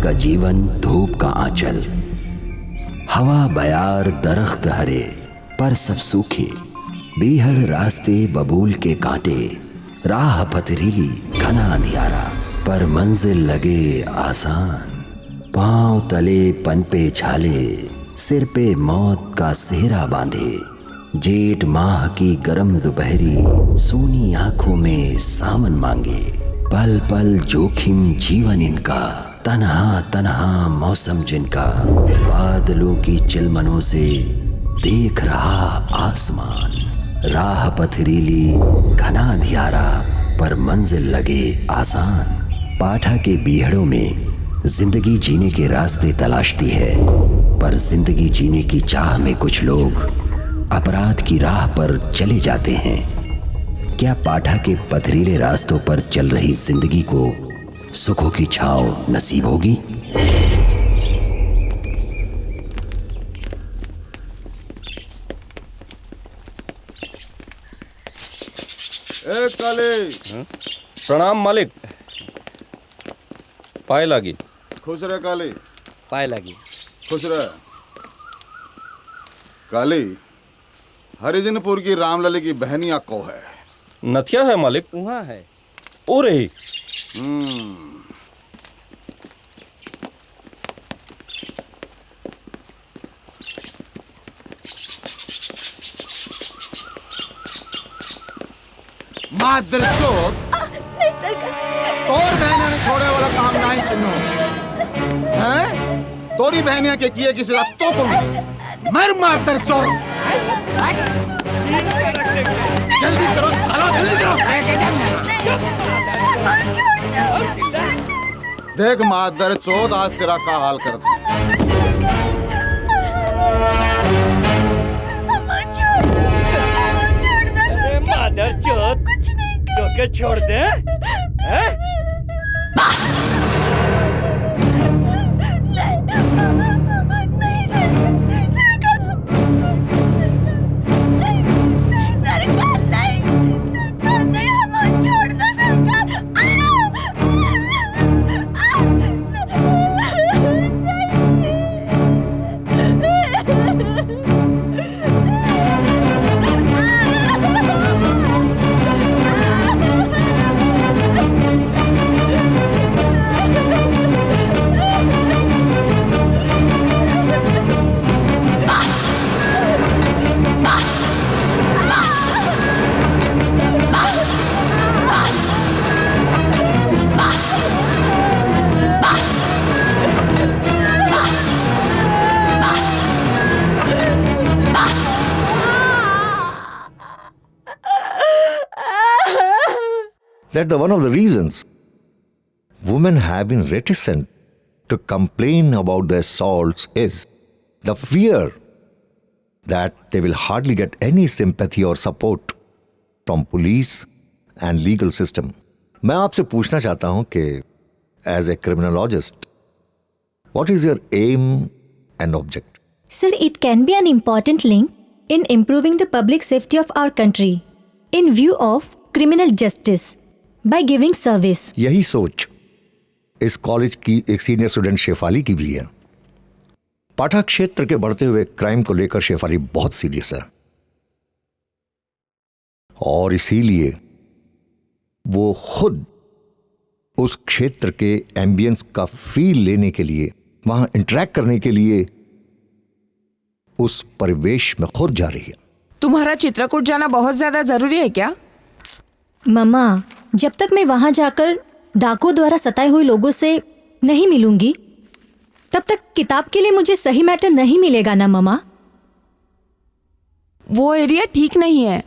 का जीवन धूप का आंचल, हवा बयार दरख्त हरे पर सब सूखे, बीहड़ रास्ते बबूल के कांटे, राह पथरीली घना अंधियारा पर मंजिल लगे आसान, पांव तले पनपे छाले, सिर पे मौत का सेहरा बांधे, जेठ माह की गरम दोपहरी सोनी आंखों में सावन मांगे, पल पल जोखिम जीवन इनका, तन्हा तन्हा मौसम जिनका, बादलों की चिलमनों से देख रहा आसमान, राह पथरीली घना अंधियारा पर मंजिल लगे आसान। पाठा के बीहड़ों में जिंदगी जीने के रास्ते तलाशती है, पर जिंदगी जीने की चाह में कुछ लोग अपराध की राह पर चले जाते हैं। क्या पाठा के पथरीले रास्तों पर चल रही जिंदगी को सुखों की छांव नसीब होगी? ए काले। प्रणाम मालिक। पाए लागी। खुश रह काले। पाए लागी। खुश रह काले। हरिजनपुर की रामलली की बहनिया को है? नथिया है मालिक। वहाँ है। ओ रही। मादर चोद, तोर बहनिया ने छोड़े वाला काम नहीं किन्नो हैं? तोरी बहनिया के किए किसी रास्तों को मर मादर चोद। जल्दी करो साला, जल्दी करो। देख मादर चोद, आज तेरा का हाल कर दे। मादर चोद, तो छोड़ दे हैं? That's one of the reasons women have been reticent to complain about the assaults is the fear that they will hardly get any sympathy or support from police and legal system. मैं आपसे पूछना चाहता हूं कि as a criminologist, what is your aim and object? Sir, it can be an important link in improving the public safety of our country in view of criminal justice. By giving service. यही सोच इस college की एक senior student Shefali की भी है। पाठा क्षेत्र के बढ़ते हुए क्राइम को लेकर शेफाली बहुत सीरियस है और इसीलिए वो खुद उस क्षेत्र के एम्बियंस का फील लेने के लिए, वहां इंटरैक्ट करने के लिए उस परिवेश में खुद जा रही है। तुम्हारा चित्रकूट जाना बहुत ज्यादा जरूरी है क्या? मम्मा, जब तक मैं वहां जाकर डाकुओं द्वारा सताए हुए लोगों से नहीं मिलूंगी, तब तक किताब के लिए मुझे सही मैटर नहीं मिलेगा ना ममा? वो एरिया ठीक नहीं है,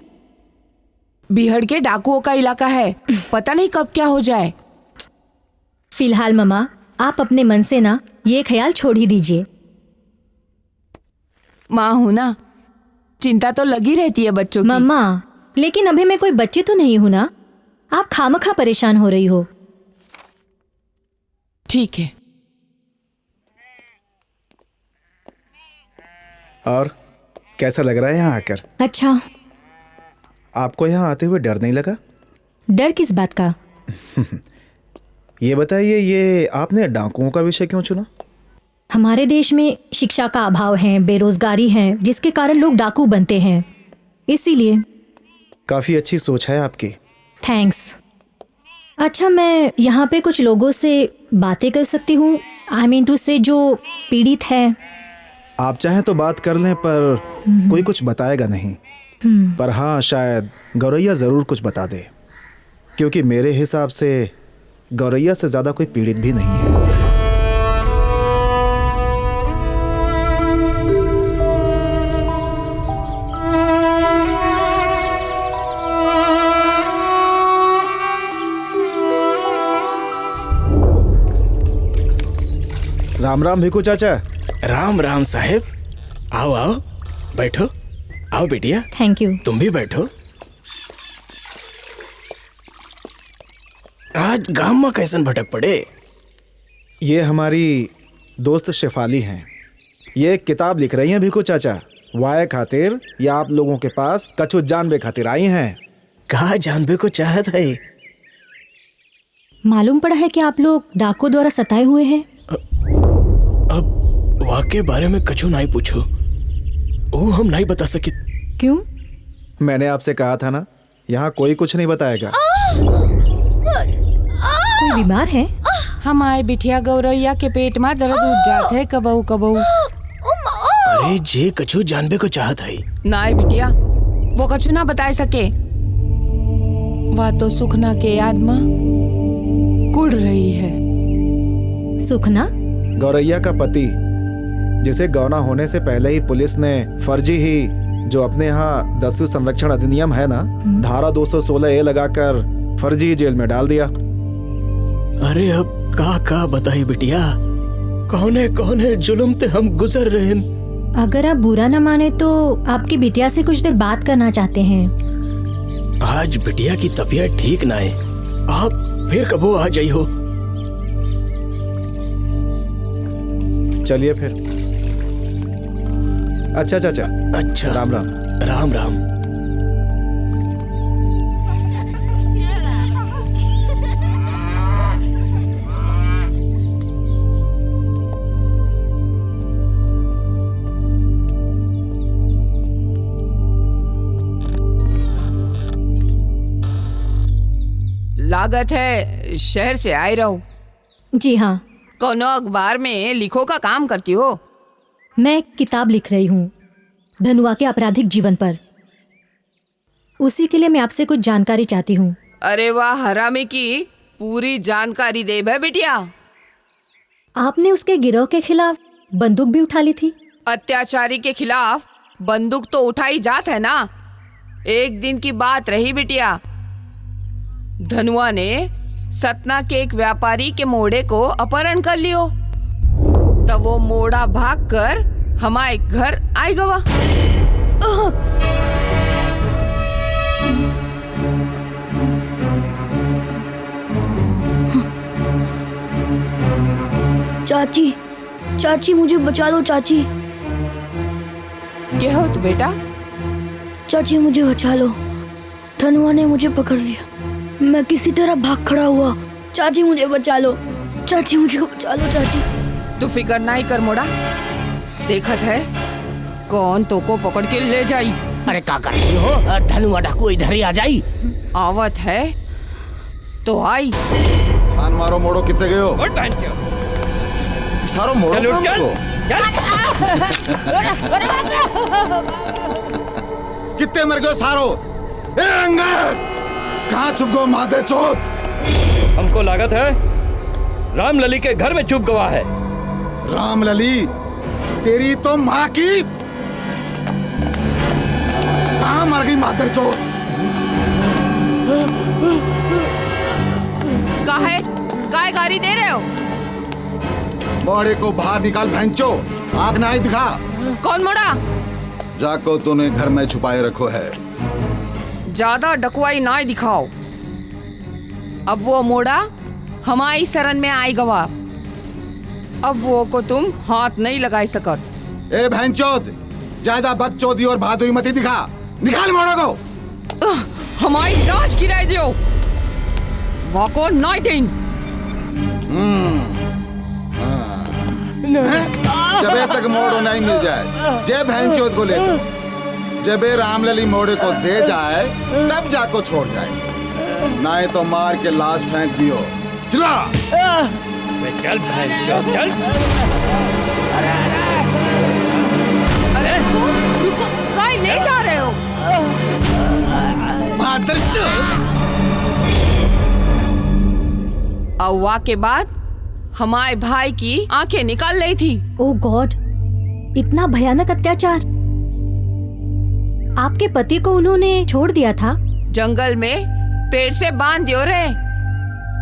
बिहड़ के डाकुओं का इलाका है, पता नहीं कब क्या हो जाए। फिलहाल ममा आप अपने मन से ना ये ख्याल छोड़ ही दीजिए। माँ हूं ना, चिंता तो लगी रहती है बच्चों की। मम्मा लेकिन अभी मैं कोई बच्ची तो नहीं हूं ना, आप खामखा परेशान हो रही हो। ठीक है। और कैसा लग रहा है यहाँ आकर? अच्छा, आपको यहाँ आते हुए डर नहीं लगा? डर किस बात का? ये बताइए, ये आपने डाकुओं का विषय क्यों चुना? हमारे देश में शिक्षा का अभाव है, बेरोजगारी है, जिसके कारण लोग डाकू बनते हैं, इसीलिए। काफी अच्छी सोच है आपकी। थैंक्स। अच्छा, मैं यहाँ पे कुछ लोगों से बातें कर सकती हूँ? आई मीन टू से जो पीड़ित है। आप चाहें तो बात कर लें, पर कोई कुछ बताएगा नहीं। पर हाँ, शायद गौरैया जरूर कुछ बता दे, क्योंकि मेरे हिसाब से गौरैया से ज्यादा कोई पीड़ित भी नहीं है। राम राम भिकू चाचा। राम राम साहेब। आओ आओ, बैठो। आओ बेटिया। Thank you. तुम भी बैठो। आज गांव में कैसन भटक पड़े? ये हमारी दोस्त शेफाली हैं। ये एक किताब लिख रही हैं भिकू चाचा, वाय खातिर, या आप लोगों के पास कछु जानबे खातिर आई हैं। कहा जानबे को चाहत है? मालूम पड़ा है कि आप लोग डाकुओं द्वारा सताए हुए हैं। अब वाके बारे में कछु नहीं पूछो, वो हम नहीं बता सके। क्यों? मैंने आपसे कहा था ना, यहाँ कोई कुछ नहीं बताएगा। कोई बीमार है? हमारे बिटिया गौरैया के पेट में दर्द उठ जात है कबहू कबहू। अरे जे कछु जानबे को चाहत है। ना बिटिया, वो कछु ना बता सके। वह तो सुखना के याद में कुड़ रही है। सुखना? गौरैया का पति, जिसे गौना होने से पहले ही पुलिस ने फर्जी ही, जो अपने यहाँ दस्यु संरक्षण अधिनियम है ना, धारा 216A लगाकर फर्जी जेल में डाल दिया। अरे अब का बताई बिटिया, कौने कौने जुल्म ते हम गुजर रहे हैं। अगर आप बुरा न माने तो आपकी बिटिया से कुछ देर बात करना चाहते हैं। आज बिटिया की तबीयत ठीक ना है, आप फिर कबो आ जाई हो। चलिए फिर। अच्छा चाचा। अच्छा, राम राम। राम राम। लागत है शहर से आए रहो। जी हाँ। कोनो अखबार में लिखो का काम करती हो? मैं एक किताब लिख रही हूँ धनुआ के आपराधिक जीवन पर। उसी के लिए मैं आपसे कुछ जानकारी चाहती हूँ। अरे वाह, हरामी की पूरी जानकारी दे बे बिटिया। आपने उसके गिरोह के खिलाफ बंदूक भी उठा ली थी। अत्याचारी के खिलाफ बंदूक तो उठाई जात है ना। एक दिन की बात रही बिटिया, धनुआ ने सतना के एक व्यापारी के मोड़े को अपहरण कर लियो। तब वो मोड़ा भागकर हमारे घर आई गवा। चाची, चाची मुझे बचा लो चाची। क्या हो तू बेटा? चाची मुझे बचा लो, धनुआ ने मुझे पकड़ लिया, मैं किसी तरह भाग खड़ा हुआ। चाची मुझे बचा लो, चाची मुझे बचा लो चाची। तू फिकर नहीं कर मोड़ा, देखत है कौन तो को पकड़ के ले जाई। अरे का कर रही हो? धनुआ डाकू इधर ही आ जाई। आवत है तो आई। खान मारो मोड़ो, कितने गए हो? उठ बहन के। सारो मोड़ो चल, उठ, काम चल, को। कितने मर गए सारो? ए अंगद, कहाँ छुप गो मादर चोत? हमको लागत है रामलली के घर में छुप गवा है। रामलली, तेरी तो माँ की कहाँ मर गई मादरचोद? काहे गाली दे रहे हो? मोड़े को बाहर निकाल भैंचो, आग ना ही दिखा। कौन मोड़ा? जाको तूने घर में छुपाए रखो है। ज्यादा डकवाई ना ही दिखाओ। अब वो मोड़ा हमारी शरण में आई गवा। अब वो को तुम हाथ नहीं लगाई सकत। ए भैंचोद, ज्यादा बकचोदी और बहादुरी मत ही दिखा। निकाल मोड़ा को। हमारी लाश गिराई दियो। वाको नहीं दें। जबे तक मोड़ो नहीं मिल जाए, जय भैंचोद को ले चलो। जबे रामलली मोड़े को दे जाए तब जाको छोड़ जाए, नहीं तो मार के लाश फेंक दियो। चला चल भैंचोद चल। अरे रुको, कहीं नहीं जा रहे हो? अव्वा के बाद हमारे भाई की आंखें निकाल रही थी। ओह गॉड, इतना भयानक अत्याचार! आपके पति को उन्होंने छोड़ दिया था? जंगल में पेड़ से बांध दियो रहे।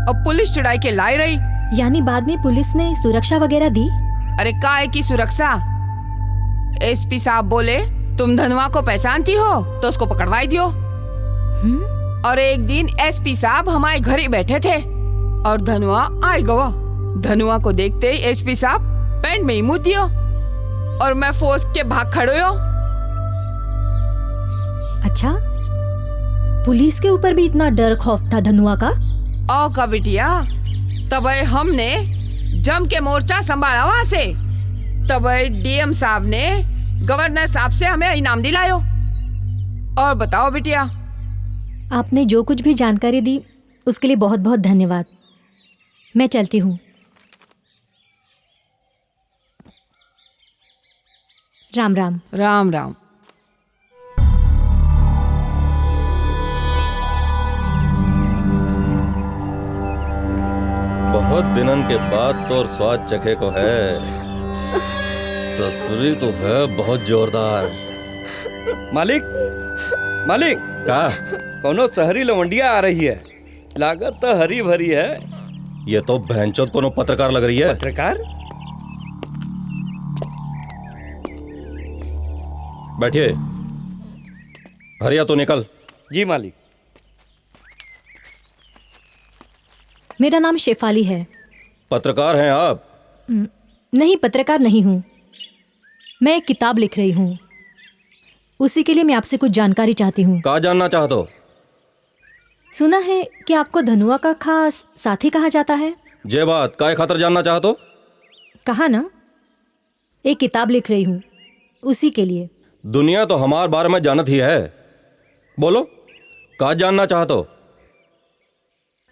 अब पुलिस चुड़ाई के लाई रही। यानी बाद में पुलिस ने सुरक्षा वगैरह दी? अरे काहे की सुरक्षा? एसपी साहब बोले तुम धनवा को पहचानती हो तो उसको पकड़वाई दियो। और एक दिन एसपी साहब हमारे घर ही बैठे थे और धनवा आई गवा। धनुआ को देखते ही एसपी साहब पैंट में ही मुँह दियो और मैं फोर्स के भाग खड़ो हो। अच्छा, पुलिस के ऊपर भी इतना डर खौफ था धनुआ का? आओ का बिटिया, तब हमने जम के मोर्चा संभाला वहां से। तब डीएम साहब ने गवर्नर साहब से हमें इनाम दिलायो। और बताओ बिटिया। आपने जो कुछ भी जानकारी दी उसके लिए बहुत बहुत धन्यवाद। मैं चलती हूँ। राम राम। राम राम। बहुत दिनन के बाद तो स्वाद चखे को है। ससुरी तो है बहुत जोरदार। मालिक, मालिक का कोनो शहरी लवंडिया आ रही है। लागत तो हरी भरी है। ये तो भैंचोद कोनो पत्रकार लग रही है। पत्रकार? बैठिए। हरिया तो निकल। जी मालिक। मेरा नाम शेफाली है। पत्रकार हैं आप? नहीं, पत्रकार नहीं हूँ। मैं एक किताब लिख रही हूँ, उसी के लिए मैं आपसे कुछ जानकारी चाहती हूँ। क्या जानना चाहते हो? सुना है कि आपको धनुआ का खास साथी कहा जाता है। जे बात काय खातर जानना चाहते हो? कहा ना, एक किताब लिख रही हूँ, उसी के लिए। दुनिया तो हमारे बारे में जानत ही है। बोलो, क्या जानना चाहते हो?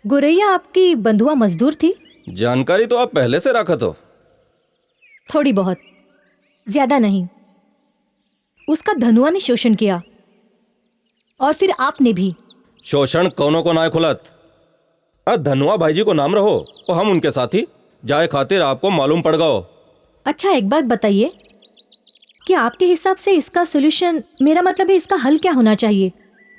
गोरैया आपकी बंधुआ मजदूर थी? जानकारी तो आप पहले से रखत हो। थोड़ी बहुत, ज्यादा नहीं। उसका धनुआ ने शोषण किया और फिर आपने भी। शोषण कौनों को ना खुलत। धनुआ भाई जी को नाम रहो तो हम उनके साथी जाए खातिर आपको मालूम पड़ गओ। अच्छा, एक बात बताइए कि आपके हिसाब से इसका सॉल्यूशन, मेरा मतलब है इसका हल क्या होना चाहिए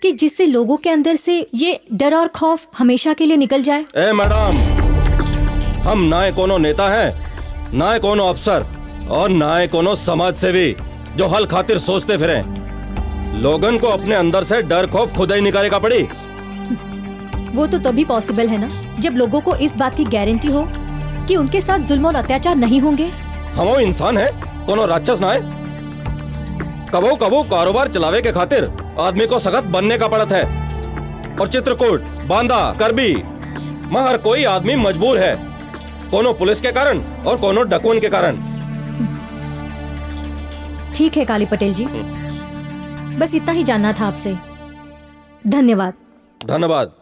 कि जिससे लोगों के अंदर से ये डर और खौफ हमेशा के लिए निकल जाए? ए मैडम, हम ना कोनो नेता हैं, ना कोनो अफसर और ना कोनो समाज सेवी जो हल खातिर सोचते फिरें। लोगन को अपने अंदर से डर खौफ खुद ही निकालेगा पड़ी। वो तो तभी पॉसिबल है ना जब लोगों को इस बात की गारंटी हो कि उनके साथ जुल्म और अत्याचार नहीं होंगे। हम वो इंसान है, कोनो राक्षस ना है। कबो कबो कारोबार चलावे के खातिर आदमी को सख्त बनने का पड़त है। और चित्रकूट, बांदा, करबी में हर कोई आदमी मजबूर है, कोनो पुलिस के कारण और कोनो डकुन के कारण। ठीक है काली पटेल जी, बस इतना ही जानना था आपसे। धन्यवाद। धन्यवाद।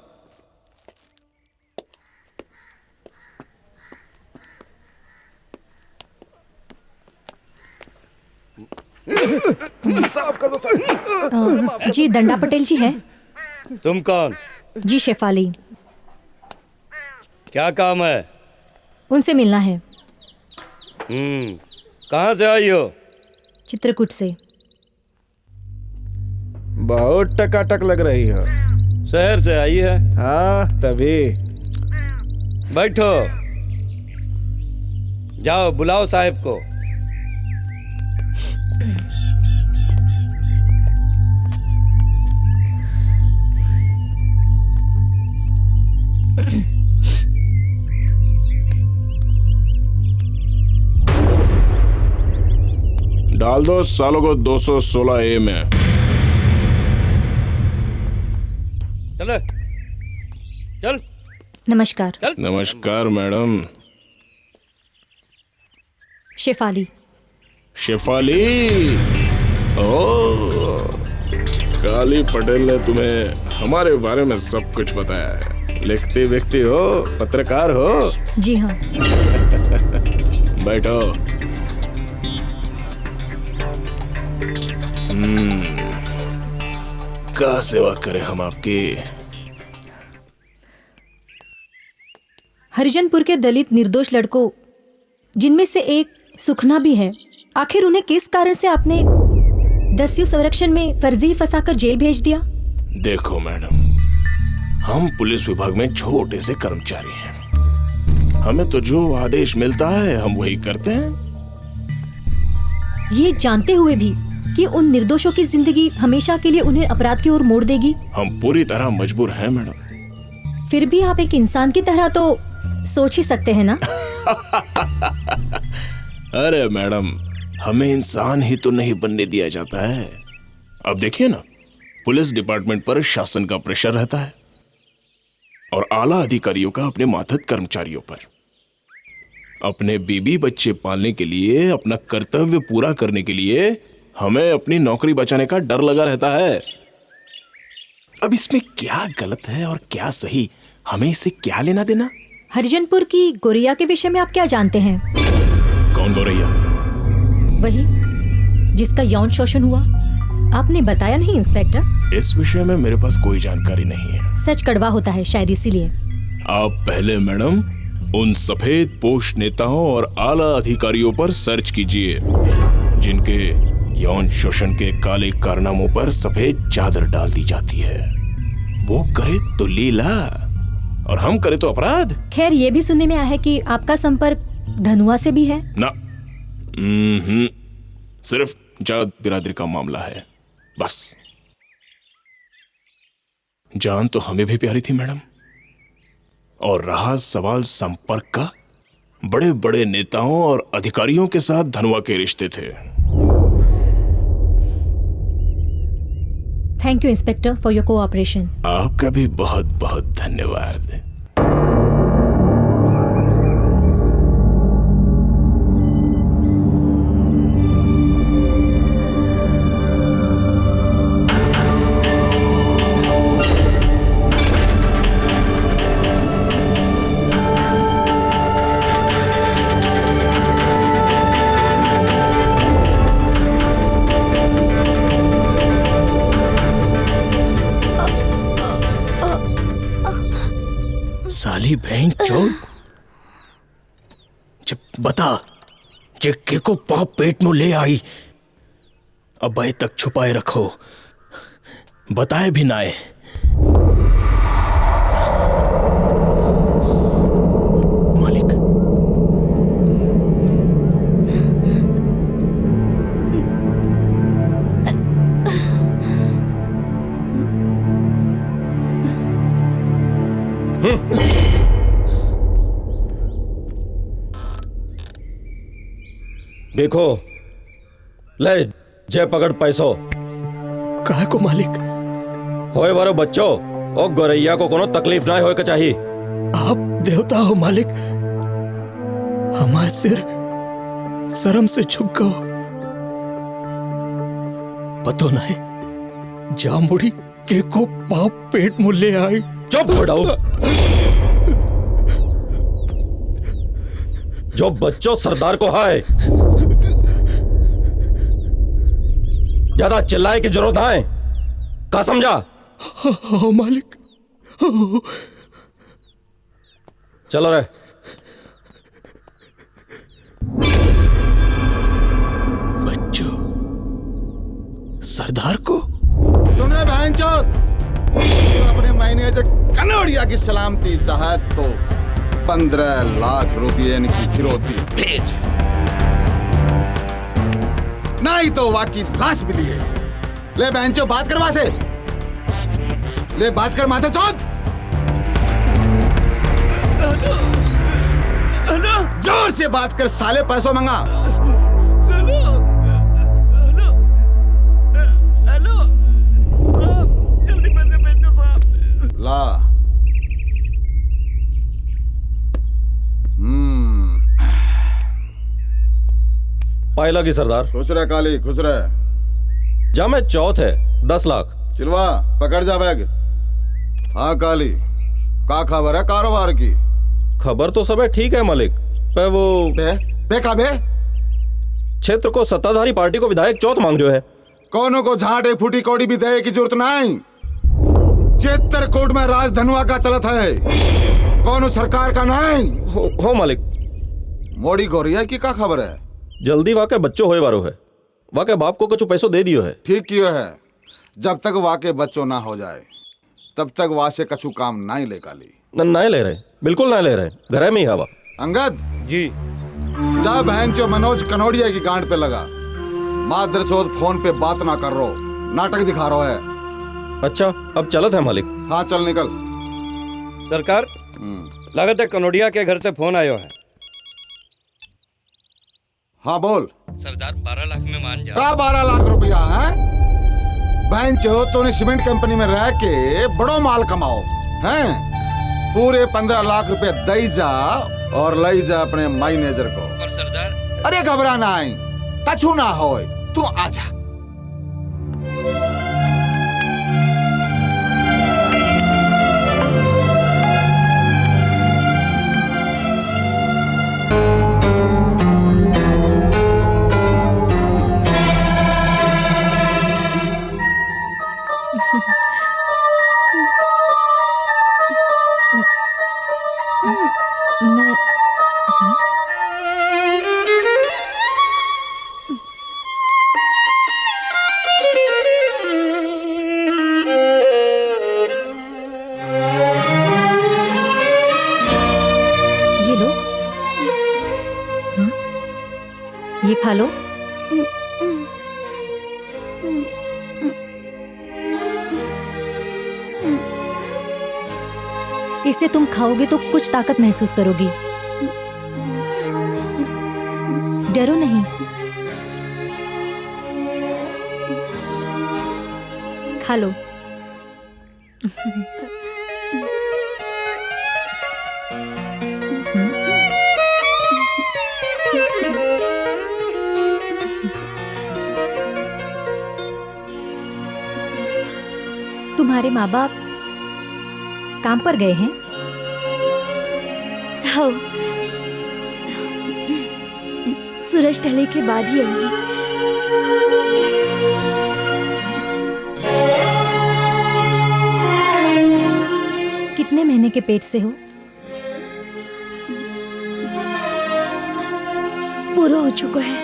साफ कर दो सर। जी दंडा पटेल जी है। तुम कौन? जी शेफाली। क्या काम है? उनसे मिलना है। कहाँ से आई हो? चित्रकूट से। बहुत टकाटक लग रही हो। शहर से आई है। हाँ तभी। बैठो। जाओ बुलाओ साहब को। डाल दो सालों को 216A में। चल चल। नमस्कार। नमस्कार मैडम। शेफाली। शेफाली। ओ, काली पटेल ने तुम्हें हमारे बारे में सब कुछ बताया है। लिखती विखती हो, पत्रकार हो? जी हाँ। बैठो। क्या सेवा करें हम आपकी? हरिजनपुर के दलित निर्दोष लड़कों, जिनमें से एक सुखना भी है, आखिर उन्हें किस कारण से आपने दस्यु संरक्षण में फर्जी फंसाकर जेल भेज दिया? देखो मैडम, हम पुलिस विभाग में छोटे से कर्मचारी हैं। हमें तो जो आदेश मिलता है हम वही करते हैं। ये जानते हुए भी कि उन निर्दोषों की जिंदगी हमेशा के लिए उन्हें अपराध की ओर मोड़ देगी। हम पूरी तरह मजबूर हैं मैडम। फिर भी आप एक इंसान की तरह तो सोच ही सकते हैं ना? अरे मैडम, हमें इंसान ही तो नहीं बनने दिया जाता है। अब देखिए ना, पुलिस डिपार्टमेंट पर शासन का प्रेशर रहता है और आला अधिकारियों का अपने मातहत कर्मचारियों पर। अपने बीबी बच्चे पालने के लिए, अपना कर्तव्य पूरा करने के लिए हमें अपनी नौकरी बचाने का डर लगा रहता है। अब इसमें क्या गलत है और क्या सही, हमें इससे क्या लेना देना? हरिजनपुर की गोरैया के विषय में आप क्या जानते हैं? कौन गोरैया? वही जिसका यौन शोषण हुआ। आपने बताया नहीं इंस्पेक्टर? इस विषय में मेरे पास कोई जानकारी नहीं है। सच कड़वा होता है शायद, इसीलिए। आप पहले मैडम उन सफेद पोष नेताओं और आला अधिकारियों पर सर्च कीजिए जिनके यौन शोषण के काले कारनामों पर सफेद चादर डाल दी जाती है। वो करे तो लीला और हम करे तो अपराध। खैर, ये भी सुनने में आया है कि आपका संपर्क धनुआ से भी है। ना, सिर्फ जाट बिरादरी का मामला है बस। जान तो हमें भी प्यारी थी मैडम, और रहा सवाल संपर्क का, बड़े बड़े नेताओं और अधिकारियों के साथ धनुआ के रिश्ते थे। Thank you inspector for your cooperation. आपका भी बहुत बहुत धन्यवाद। साली बहन चोद, जब बता जिक्के को पाप पेट में ले आई, अब तक छुपाए रखो, बताए भी नाए। मालिक, देखो ले जय पकड़ पैसो। काहे को मालिक? होए वारो बच्चो ओ गोरैया को कोनो तकलीफ ना होए के चाहिए। आप देवता हो मालिक, हमारे सिर शर्म से झुक गो। पतो नहीं जा मुड़ी के को पाप पेट में ले आई। चुप बढ़ाओ। जो बच्चों सरदार को हाय, ज्यादा चिल्लाए की जरूरत है का समझा? हाँ मालिक। चलो रे। सरदार को? सुन रहे बहन चौथ, अपने महीने से कनौड़िया की सलामती चाहे तो 15 लाख रुपये इनकी फिरौती भेज, नहीं तो वाकी लाश मिली है। ले बहन चो बात करवा से, ले बात कर माथे चौथ। जोर से बात कर साले, पैसों मंगा। जल्दी पैसे भेज दो साहब। ला। पाई लगी सरदार। खुश रह काली, खुश रह। जामे चौथ है 10 लाख। चिलवा पकड़ जा बैग। हाँ काली, का खबर है कारोबार की? खबर तो सब है ठीक है मालिक, पे वो बे का बे? क्षेत्र को सत्ताधारी पार्टी को विधायक चौथ मांग रहे है। कौनों को झाटे फूटी कौड़ी भी दे की जरूरत नहीं। चित्रकूट में राज धनुआ का चलत है, कौन सरकार का नहीं। हो मालिक। मोड़ी गौरिया की का खबर है? जल्दी वाके बच्चों होए वारो है, वाके बाप को कुछ पैसों दे दियो है। ठीक कियो है, जब तक वाके बच्चों ना हो जाए तब तक वासे कछु काम नहीं ले काली। नहीं ले रहे, बिल्कुल नहीं ले रहे, घर में ही हवा। अंगद जी। जा बहन चो मनोज कनौड़िया की गांड पे लगा। मादर चौथ फोन पे बात ना कर रो, नाटक दिखा रहा है। अच्छा अब चलत है मालिक। हाँ चल निकल। सरकार, लागत है कनौड़िया के घर से फोन आयो है। हाँ बोल। सरदार 12 लाख में मान जा। का 12 लाख रुपया है? बहन चो तूने सीमेंट कंपनी में रह के बड़ो माल कमाओ हैं? पूरे 15 लाख रुपए दई जा और लई जा अपने मैनेजर को। और सरदार, अरे घबराना है, कछु ना हो, तू आजा। ये खा लो। इसे तुम खाओगे तो कुछ ताकत महसूस करोगी। डरो नहीं। खा लो। तुम्हारे माँ बाप काम पर गए हैं? हाँ, सूरज ढले के बाद ही आएंगे। कितने महीने के पेट से हो? पूरा हो चुका है।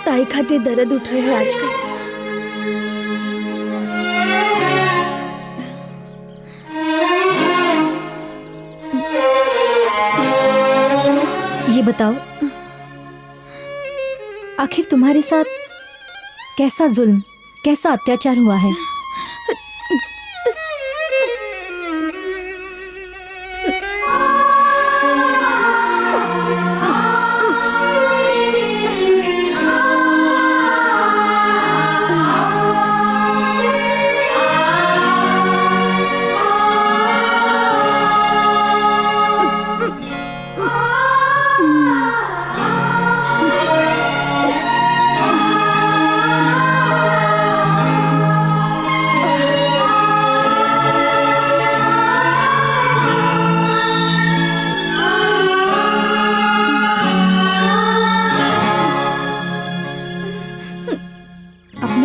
ताई खाते दर्द उठ रहे हैं आजकल। ये बताओ, आखिर तुम्हारे साथ कैसा जुल्म, कैसा अत्याचार हुआ है?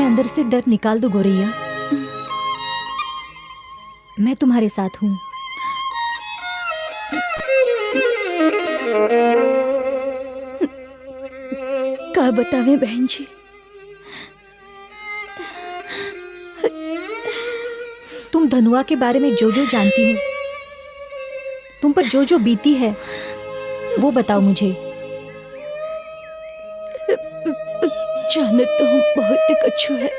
अंदर से डर निकाल दो गौरैया। मैं तुम्हारे साथ हूं। का बतावे बहन जी, धनुआ के बारे में जो जो जानती हूँ, तुम पर जो जो बीती है वो बताओ मुझे। जाने तो हम बहुत ही कछु है,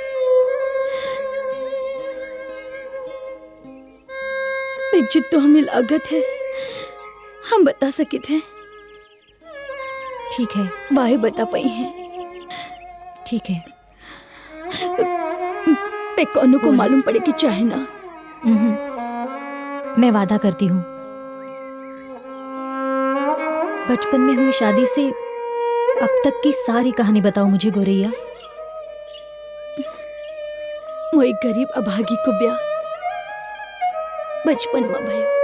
इज्जत तो हमें लागत है, हम बता सके थे। ठीक है, वाहे बता पाई हैं। ठीक है। पे कौनों को मालूम पड़े कि चाहे ना। मैं वादा करती हूँ, बचपन में हुई शादी से अब तक की सारी कहानी बताओ मुझे गौरैया। मोई गरीब अभागी को ब्याह बचपन में भयो।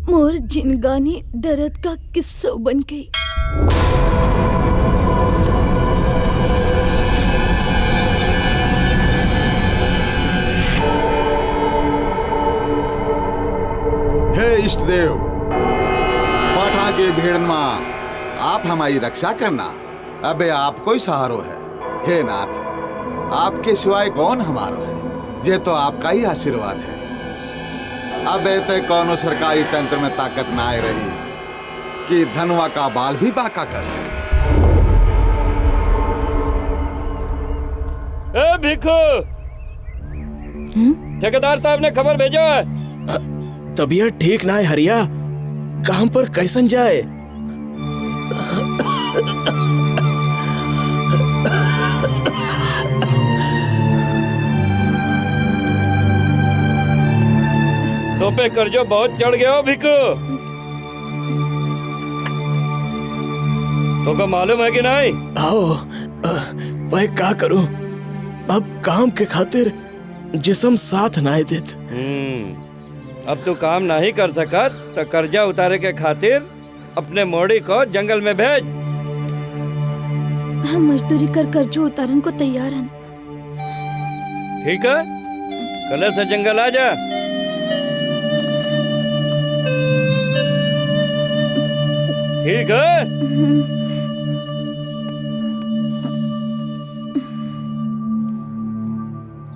मोर जिनगानी दर्द का किस्सा बन गई। हे इष्ट देव, पाठा के भीड़ में आप हमारी रक्षा करना, अबे आपको ही सहारो है। हे नाथ, आपके सिवाय कौन हमारो है, ये तो आपका ही आशीर्वाद है। अब ते कौनो सरकारी तंत्र में ताकत ना आए रही कि धनुआ का बाल भी बाका कर सके। ए भिखू, ठेकेदार साहब ने खबर भेजा है। तबीयत ठीक ना है हरिया, काम पर कैसन जाए? तो पे कर्जो बहुत चढ़ गया हो भिखू, तो को मालूम है कि नहीं? आओ, भाई क्या करूं, अब काम के खातिर जिस्म साथ ना देत। अब तू काम नहीं कर सकत तो कर्जा उतारे के खातिर अपने मोड़ी को जंगल में भेज। हम मजदूरी कर कर्जो उतारन को तैयार हैं। ठीक है, कल से जंगल आ जा। ठीक है।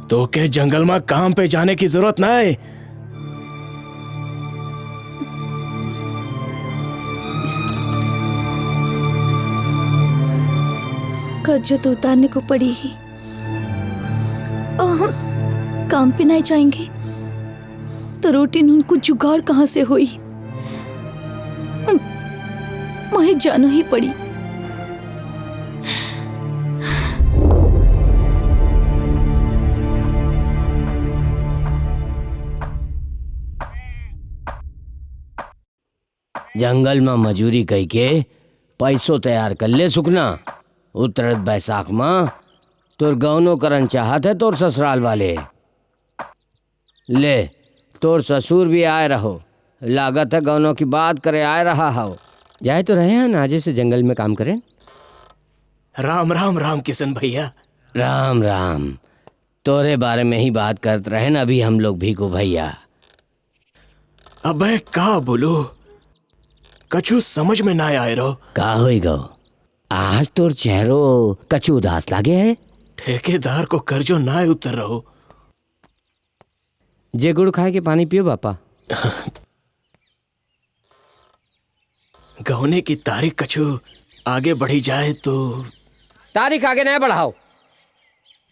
तो के जंगल में काम पे जाने की जरूरत ना है। कर्ज तो उतारने को पड़ी ही, और हम काम पे नहीं जाएंगे तो रोटी नून को जुगाड़ कहाँ से हुई, मुझे जानो ही पड़ी। जंगल में मजूरी कई के पैसों तैयार कर ले सुखना। उतरत बैसाख में तोर गौनो करन चाहत है तोर ससुराल वाले। ले तोर ससुर भी आए रहो, लागत है गौनों की बात करे आए रहा हो। जाए तो रहे हैं नाजे से जंगल में काम करें। राम राम राम किशन भैया। राम राम। तोरे बारे में ही बात करते रहे ना अभी हम लोग भीखू भैया। अबे का बोलो, कछु समझ में ना आए रहो। का होई गो, आज तोर चेहरो कछु उदास लागे है। ठेकेदार को कर्जो ना उतर रहो। जे गुड़ खाए के पानी पियो बापा। गहने की तारीख कछु आगे बढ़ी जाए तो। तारीख आगे नहीं बढ़ाओ,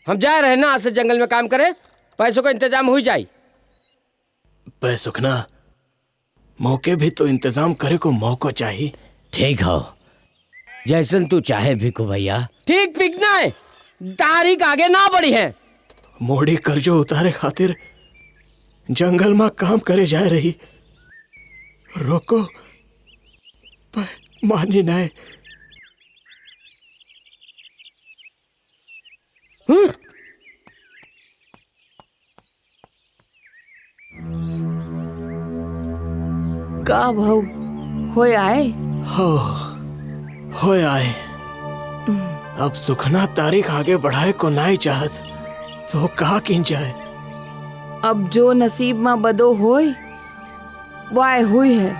हम जा रहे ना आज से जंगल में काम करें, पैसों का इंतजाम हो जाए। पे सुखना, मौके भी तो इंतजाम करे को मौका चाहिए। ठीक हो, जैसन तू चाहे भिखू भैया। ठीक पिकना है, तारीख आगे ना बढ़ी है। मोड़ी कर्जो उतारे खातिर जंगल में काम करे जा रही, रोको मानी नाय। का भाऊ होए आए? हो आए। अब सुखना तारीख आगे बढ़ाए को नहीं चाहत तो कहा किन जाए। अब जो नसीब में बदो होए वाय हुई है।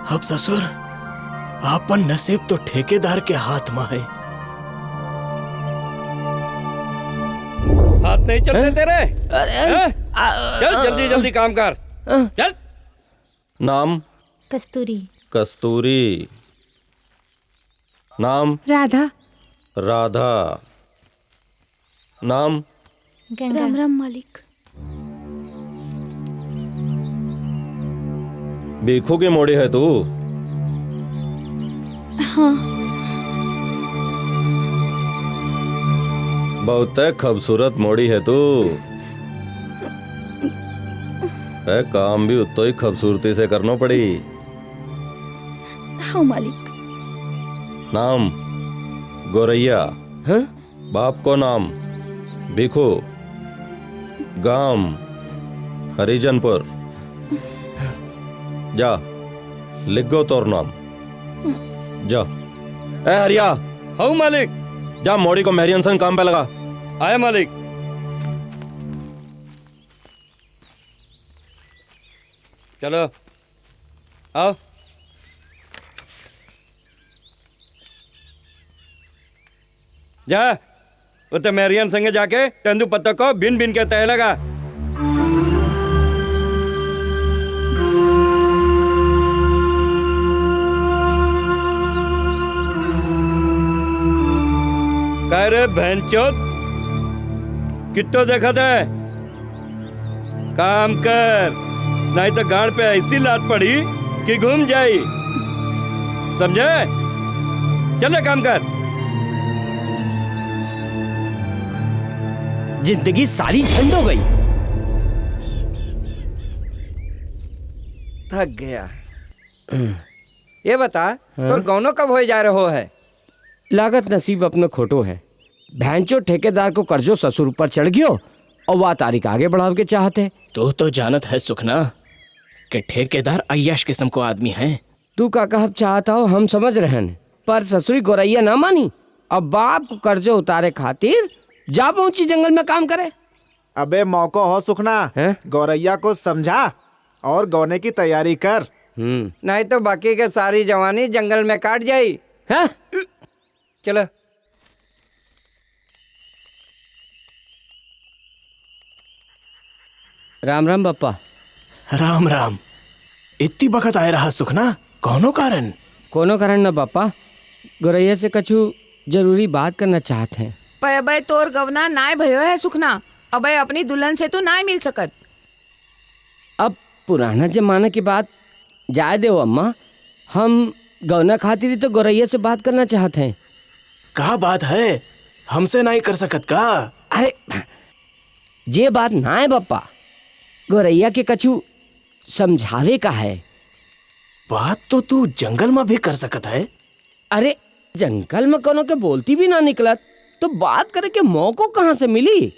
अब ससुर आपन नसीब तो ठेकेदार के हाथ में है। हाथ नहीं चलते तेरे? चल जल्दी जल्दी काम कर, चल। नाम? कस्तूरी। कस्तूरी। नाम? राधा। राधा। नाम? राम राम मालिक। भीखू की मोड़ी है तू? हाँ। बहुत खूबसूरत मोड़ी है तू। काम भी उतो ही खूबसूरती से करना पड़ी। हाँ मालिक। नाम? गोरैया। हाँ? बाप को नाम? भीखू। गांव? हरिजनपुर। जा लिख गो तोर नाम। जा। ए हरिया। हाँ मालिक। जा मोड़ी को मेहरियन सन काम पे लगा। आए मालिक। चलो आओ। जा वो तो मेरियन संगे जाके तेंदु पत्ता को बिन बिन के तय लगा। कह रे भैंचोद, कितो देखा था? काम कर, नहीं तो गाड़ पे ऐसी लात पड़ी कि घूम जाई। समझे? चले काम कर। जिंदगी सारी झंड हो गई। थक गया। ये बता तो गौनो कब हो जा रहे है? लागत नसीब अपने खोटो है। भैंचो ठेकेदार को कर्जो ससुर ऊपर चढ़ गयो और वह तारीख आगे बढ़ाव के चाहते। तो जानत है सुखना कि ठेकेदार अय्याश किस्म को आदमी है। तू का कहब चाहता हो हम समझ रहे हैं, पर ससुरी गोरैया ना मानी। अब बाप को कर्जो उतारे खातिर जा पहुंची जंगल में काम करे। अबे मौका हो सुखना, गौरैया को समझा और गौने की तैयारी कर। नहीं तो बाकी के सारी जवानी जंगल में काट जाई। चलो। राम राम बापा। राम राम। इतनी बखत आए रहा सुखना, कोनो कारण? कोनो कारण ना बापा, गोरैया से कछु जरूरी बात करना चाहते हैं। पर अबे तोर गवना नाय भयो है सुखना, अबे अपनी दुल्हन से तो नाय मिल सकत। अब पुराना जमाना की बात जाए दो अम्मा, हम गौना खातिर तो गोरैया से बात करना चाहते हैं। क्या बात है? हमसे नहीं कर सकत का? अरे ये बात ना है बापा, गोरैया के कछु समझावे का है। बात तो तू जंगल में भी कर सकत है। अरे जंगल में कोनो के बोलती भी ना निकलत तो बात करे के मौको कहाँ से मिली।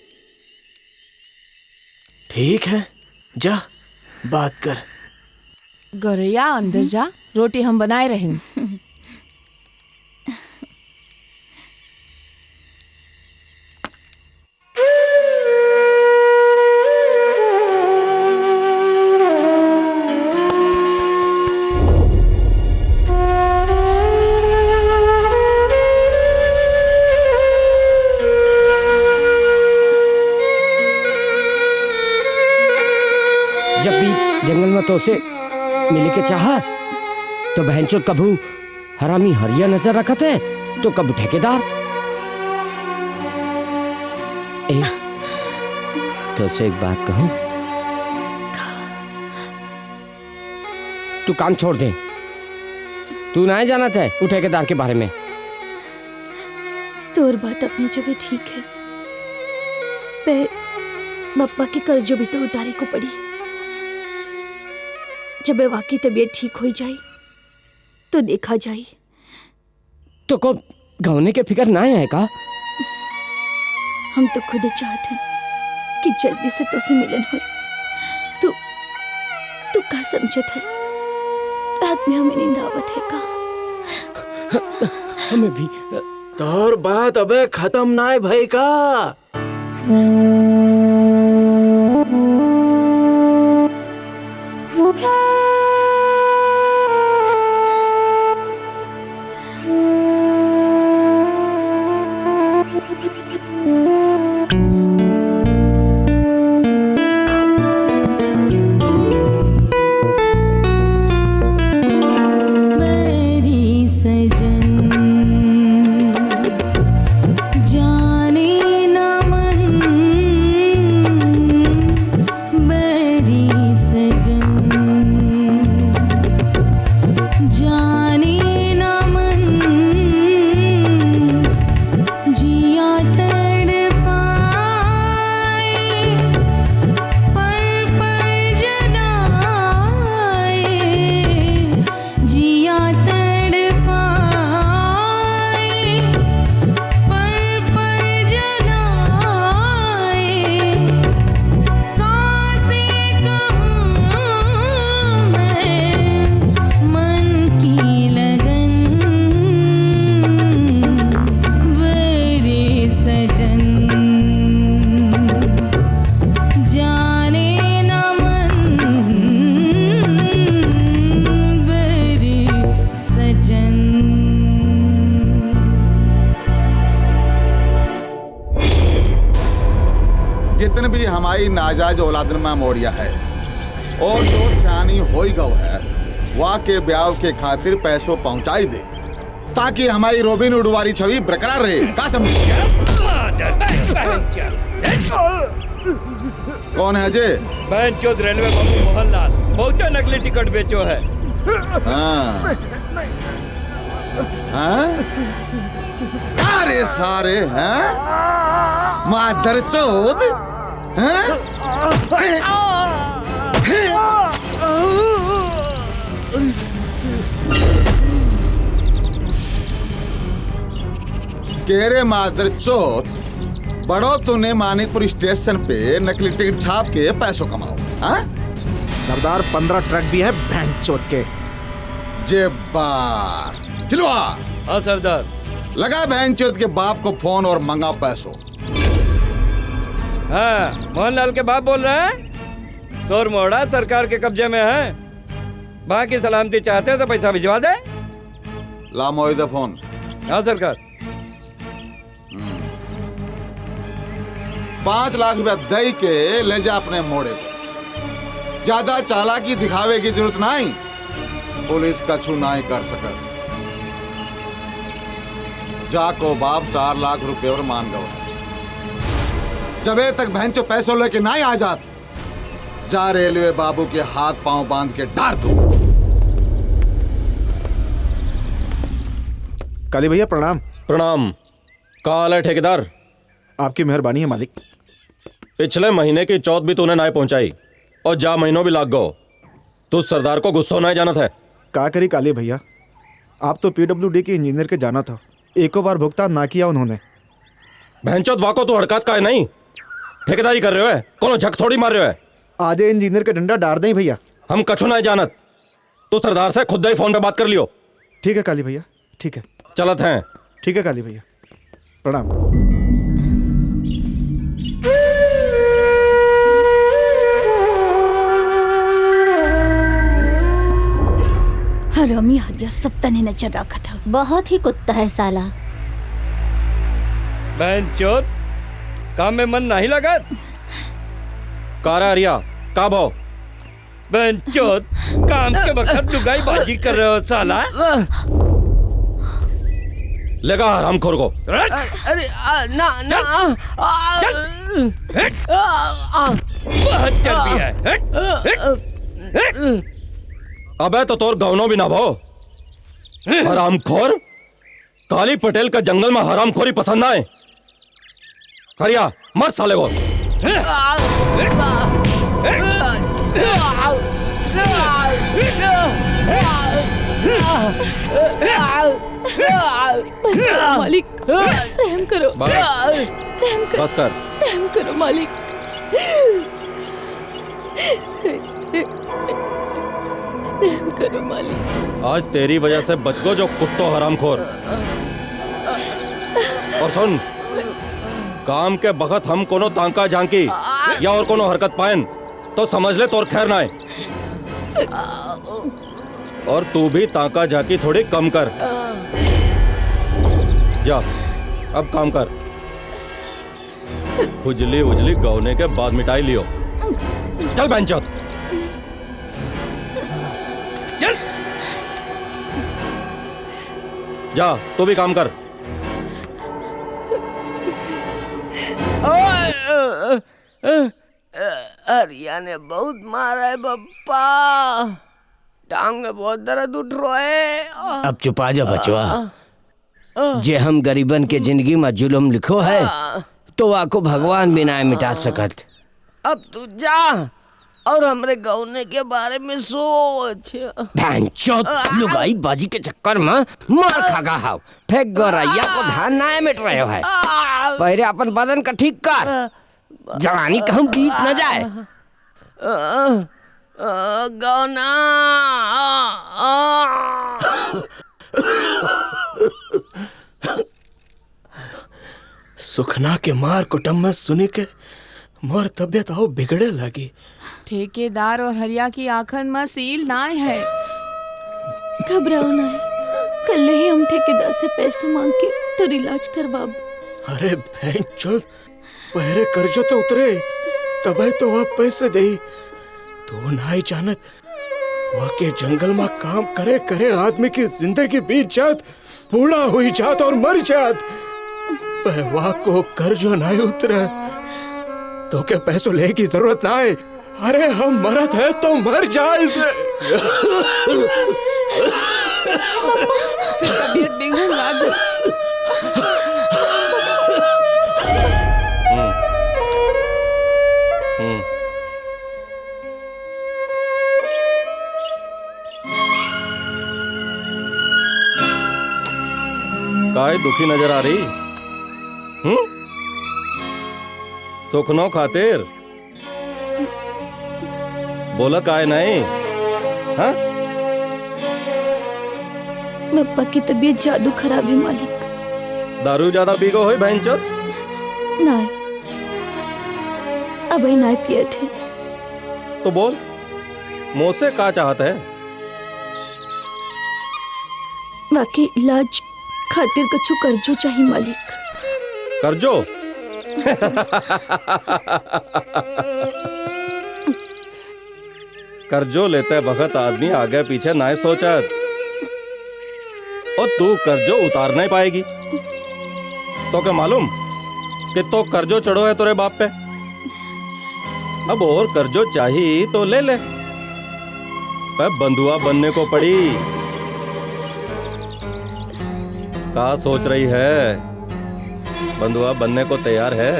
ठीक है, जा बात कर। गौरैया अंदर जा, रोटी हम बनाए रहें। जब भी जंगल में तो उसे मिले के चाहा तो बहनचोद कभू हरामी हरिया नजर रखत है तो कब ठेकेदार। तो से एक बात कहूं, तू काम छोड़ दे। तू ना जाना चाहे वो ठेकेदार के बारे में। तोर बात अपनी जगह ठीक है, पे बप्पा के कर्जों भी तो उतारे को पड़ी। जब वाकई तबीयत ठीक हो जाए तो देखा जाए। तो को गौने के फिक्र ना है का? हम तो खुद चाहते कि जल्दी से तो से मिलन हो। तू क्या समझत है? रात में हमें नींद आवत है का? हमें भी। तोर बात अबे खत्म ना है भाई का। जितने भी हमारी नाजायज औलादन में मोड़िया है और जो सियानी हो गौ है वह के ब्याह के खातिर पैसों पहुंचाई दे ताकि हमारी रोबिन हुड वाली छवि बरकरार रहे। का समझ? कौन है जे? बहन चौथ रेलवे बाबू मोहनलाल बहुत नकली टिकट बेचो है। हाँ। हाँ? अरे सारे हैं मादर चौथ केरे मादर चौथ बड़ो तूने मानिकपुर स्टेशन पे नकली टिकट छाप के पैसों कमाओ। हाँ? सरदार 15 ट्रक भी है बैंक चौथ के। जेबार चिलवा। हाँ सरदार। लगा बहन चौथ के बाप को फोन और मंगा पैसों। हाँ मोहनलाल के बाप बोल रहे हैं। तोर मोड़ा सरकार के कब्जे में है, बाकी सलामती चाहते हो तो पैसा भिजवा दे। ला मोहिदा फोन। हाँ सरकार। 5 लाख रुपया दे के ले जा अपने मोड़े को। ज्यादा चालाकी दिखावे की जरूरत नहीं, पुलिस कछु नहीं कर सकत। जाको बाप 4 लाख रुपए और मान गए। जबे तक भैंचो पैसों लेके नहीं आ जात, जा रेलवे बाबू के हाथ पांव बांध के डार दो। काली भैया प्रणाम। प्रणाम। का हाल है ठेकेदार? आपकी मेहरबानी है मालिक। पिछले महीने की चौथ भी तूने नहीं पहुंचाई और जा महीनों भी लाग गो। तू सरदार को गुस्सा नहीं जानत है। का करी काली भैया, आप तो पीडब्ल्यूडी के इंजीनियर के जाना था, एको बार भुगतान ना किया उन्होंने। भैंचोद वाको तू हड़कात का है नहीं, ठेकेदारी कर रहे हो है, कोनो झक थोड़ी मार रहे हो है। आज इंजीनियर के डंडा डार दें भैया। हम कछु नहीं जानत, तू सरदार से खुद ही फोन पे बात कर लियो। ठीक है काली भैया, ठीक है। चलत हैं। ठीक है काली भैया, प्रणाम। हरामी हरिया सब तने नजर रखा था। बहुत ही कुत्ता है साला। बहन चोद, काम में मन नहीं लगा? कारा हरिया का भाव? बहन चोद, काम के वक्त लुगाई बाजी कर रहे हो साला। लेगा हरामखोर को। अरे ना ना बहुत चर्बी है। अबे तो तोर गवनो भी ना भाव। हरामखोर, काली पटेल का जंगल में हरामखोरी पसंद आए। हरिया मर साले को। बस करो मालिक, रहम करो। रहम करो, बस कर। रहम करो मालिक। रहम करो मालिक। आज तेरी वजह से बच गो जो कुत्तो हरामखोर। और सुन, काम के बखत हम कोनो तांका झांकी या और कोनो हरकत पाएन तो समझ ले तोर खैर ना है। और तू भी तांका झांकी थोड़ी कम कर। जा अब काम कर। खुजली उजली गौने के बाद मिटाई लियो। चल बेंचत। जा तू भी काम कर। हरिया ने बहुत मारा है बप्पा, टांग में बहुत दर्द उठ रहा है। अब चुपा जा बचवा। जे हम गरीबन के जिंदगी में जुल्म लिखो है तो वाको भगवान भी ना मिटा सकत। अब तू जा और हमरे गौने के बारे में सोच। लुगाई बाजी के चक्कर में मार खागा हाव। फेंक गौरैया को धान ना मिट रहे है। पहले अपन बदन का ठीक कर, जवानी कहूँ बीत न जाए। गौना सुखना के मार कुटुंब में सुनी के मोर तबियत आओ बिगड़े लगी। ठेकेदार और हरिया की आंखन में सील ना है। घबराओ ना है, कल ही हम ठेकेदार से पैसे मांग के तो इलाज करवाब। अरे बहन चोद, पहरे कर्जो तो उतरे तबे तो वह पैसे दे। तो नहीं जानत वाके जंगल में काम करे करे आदमी की जिंदगी बीत जात, बूढ़ा हुई जात और मर जात। वह को कर्जो नहीं उतरे तो क्या पैसों ले की जरूरत ना है। अरे हम मरत है तो मर जाए। तबीयत बिगड़ने लग। काय दुखी नजर आ रही? सुखनो खातिर बोला काय नहीं? हाँ? पप्पा की तबीयत जादू खराब है मालिक। दारू ज्यादा पीगो हो बहनचोद? नहीं, अभी नहीं पिए थे। तो बोल, मुझसे क्या चाहता है? वाकई इलाज खातिर कछु कर्जो चाहिए मालिक। कर्जो? कर्जो लेते वक्त आदमी आगे पीछे ना सोचत, और तू कर्जो उतार नहीं पाएगी। तो क्या मालूम कि तो कर्जो चढ़ो है तेरे बाप पे। अब और कर्जो चाहिए तो ले ले, पर बंधुआ बनने को पड़ी। क्या सोच रही है? बंधुआ बनने को तैयार है?